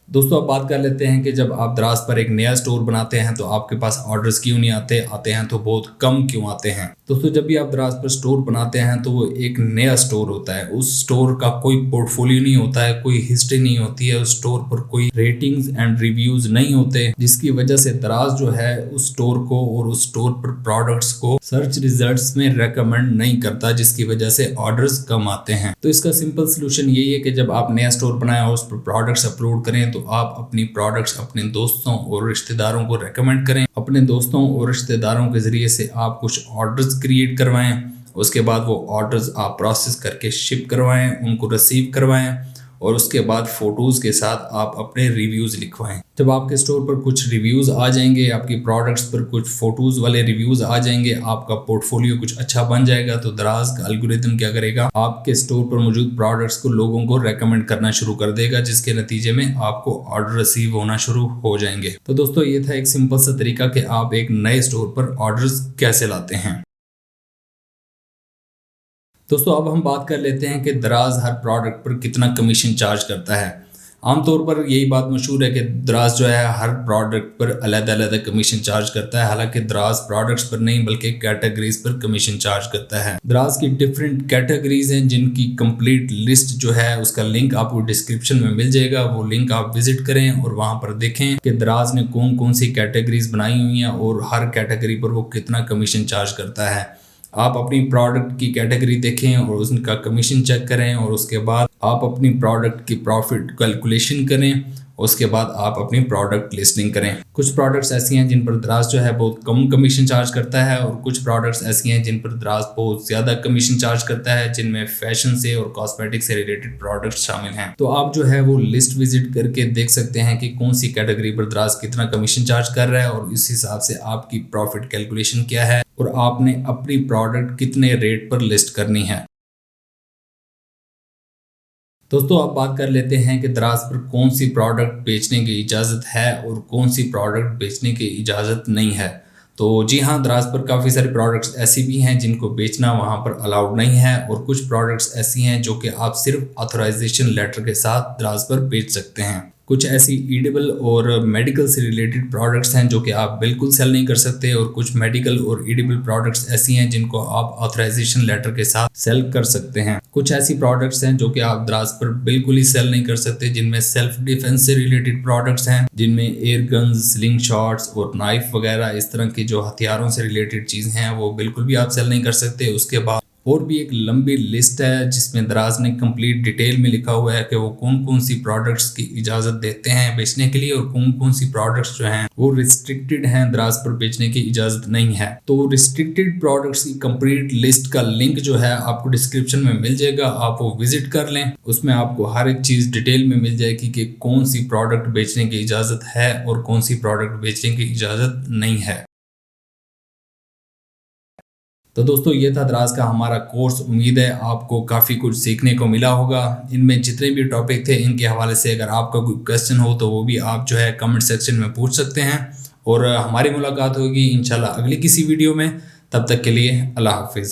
दोस्तों अब बात कर लेते हैं कि जब आप दराज पर एक नया स्टोर बनाते हैं तो आपके पास ऑर्डर्स क्यों नहीं आते, आते हैं तो बहुत कम क्यों आते हैं। दोस्तों जब भी आप दराज पर स्टोर बनाते हैं तो वो एक नया स्टोर होता है, उस स्टोर का कोई पोर्टफोलियो नहीं होता है, कोई हिस्ट्री नहीं होती है, उस स्टोर पर कोई रेटिंग्स एंड रिव्यूज नहीं होते, जिसकी वजह से दराज जो है उस स्टोर को और उस स्टोर पर प्रोडक्ट्स को सर्च रिजल्ट्स में रेकमेंड नहीं करता, जिसकी वजह से ऑर्डर्स कम आते हैं। तो इसका सिंपल सोल्यूशन यही है कि जब आप नया स्टोर बनाए और उस पर प्रोडक्ट्स अपलोड करें तो आप अपनी प्रोडक्ट्स अपने दोस्तों और रिश्तेदारों को रेकमेंड करें। अपने दोस्तों और रिश्तेदारों के जरिए से आप कुछ ऑर्डर्स क्रिएट करवाएं, उसके बाद वो ऑर्डर्स आप प्रोसेस करके शिप करवाएं, उनको रिसीव करवाएं और उसके बाद फ़ोटोज़ के साथ आप अपने रिव्यूज़ लिखवाएं। जब आपके स्टोर पर कुछ रिव्यूज़ आ जाएंगे, आपकी प्रोडक्ट्स पर कुछ फ़ोटोज़ वाले रिव्यूज़ आ जाएंगे, आपका पोर्टफोलियो कुछ अच्छा बन जाएगा, तो दराज का एल्गोरिथम क्या करेगा, आपके स्टोर पर मौजूद प्रोडक्ट्स को लोगों को रेकमेंड करना शुरू कर देगा, जिसके नतीजे में आपको ऑर्डर रिसीव होना शुरू हो जाएंगे। तो दोस्तों ये था एक सिंपल सा तरीका कि आप एक नए स्टोर पर ऑर्डर्स कैसे लाते हैं। दोस्तों अब हम बात कर लेते हैं कि दराज हर प्रोडक्ट पर कितना कमीशन चार्ज करता है। आमतौर पर यही बात मशहूर है कि दराज जो है हर प्रोडक्ट पर अलग-अलग कमीशन चार्ज करता है, हालांकि दराज प्रोडक्ट्स पर नहीं बल्कि कैटेगरीज पर कमीशन चार्ज करता है। दराज की डिफरेंट कैटेगरीज हैं जिनकी कंप्लीट लिस्ट जो है उसका लिंक आपको डिस्क्रिप्शन में मिल जाएगा, वो लिंक आप विजिट करें और वहां पर देखें कि दराज ने कौन कौन सी कैटेगरीज बनाई हुई हैं और हर कैटेगरी पर वो कितना कमीशन चार्ज करता है। आप अपनी प्रोडक्ट की कैटेगरी देखें और उसका कमीशन चेक करें और उसके बाद आप अपनी प्रोडक्ट की प्रॉफिट कैलकुलेशन करें, उसके बाद आप अपनी प्रोडक्ट लिस्टिंग करें। कुछ प्रोडक्ट्स ऐसी हैं जिन पर दराज जो है बहुत कम कमीशन चार्ज करता है और कुछ प्रोडक्ट्स ऐसी हैं जिन पर दराज बहुत ज़्यादा कमीशन चार्ज करता है, जिनमें फैशन से और कॉस्मेटिक से रिलेटेड प्रोडक्ट्स शामिल हैं। तो आप जो है वो लिस्ट विजिट करके देख सकते हैं कि कौन सी कैटेगरी पर दराज कितना कमीशन चार्ज कर रहा है और इस हिसाब से आपकी प्रॉफिट कैलकुलेशन क्या है और आपने अपनी प्रोडक्ट कितने रेट पर लिस्ट करनी है। दोस्तों अब बात कर लेते हैं कि दराज पर कौन सी प्रोडक्ट बेचने की इजाज़त है और कौन सी प्रोडक्ट बेचने की इजाज़त नहीं है। तो जी हाँ, दराज पर काफ़ी सारी प्रोडक्ट्स ऐसी भी हैं जिनको बेचना वहाँ पर अलाउड नहीं है और कुछ प्रोडक्ट्स ऐसी हैं जो कि आप सिर्फ ऑथराइजेशन लेटर के साथ दराज पर बेच सकते हैं। कुछ ऐसी ईडेबल और मेडिकल से रिलेटेड प्रोडक्ट्स हैं जो कि आप बिल्कुल सेल नहीं कर सकते और कुछ मेडिकल और ईडेबल प्रोडक्ट्स ऐसी हैं जिनको आप ऑथराइजेशन लेटर के साथ सेल कर सकते हैं। कुछ ऐसी प्रोडक्ट्स हैं जो कि आप दराज पर बिल्कुल ही सेल नहीं कर सकते, जिनमें सेल्फ डिफेंस से रिलेटेड प्रोडक्ट्स हैं, जिनमें एयर गन्स, स्लिंग शॉट्स और नाइफ वगैरह इस तरह की जो हथियारों से रिलेटेड चीज़ें हैं वो बिल्कुल भी आप सेल नहीं कर सकते। उसके बाद और भी एक लंबी लिस्ट है जिसमें दराज ने कंप्लीट डिटेल में लिखा हुआ है कि वो कौन कौन सी प्रोडक्ट्स की इजाज़त देते हैं बेचने के लिए और कौन कौन सी प्रोडक्ट्स जो हैं वो रिस्ट्रिक्टेड हैं, दराज पर बेचने की इजाज़त नहीं है। तो रिस्ट्रिक्टेड प्रोडक्ट्स की कंप्लीट लिस्ट का लिंक जो है आपको डिस्क्रिप्शन में मिल जाएगा, आप वो विजिट कर लें। उसमें आपको हर एक चीज़ डिटेल में मिल जाएगी कि कौन सी प्रोडक्ट बेचने की इजाज़त है और कौन सी प्रोडक्ट बेचने की इजाज़त नहीं है। तो दोस्तों ये था दराज का हमारा कोर्स। उम्मीद है आपको काफ़ी कुछ सीखने को मिला होगा। इनमें जितने भी टॉपिक थे इनके हवाले से अगर आपका कोई क्वेश्चन हो तो वो भी आप जो है कमेंट सेक्शन में पूछ सकते हैं और हमारी मुलाकात होगी इंशाल्लाह अगली किसी वीडियो में। तब तक के लिए अल्लाह हाफिज़।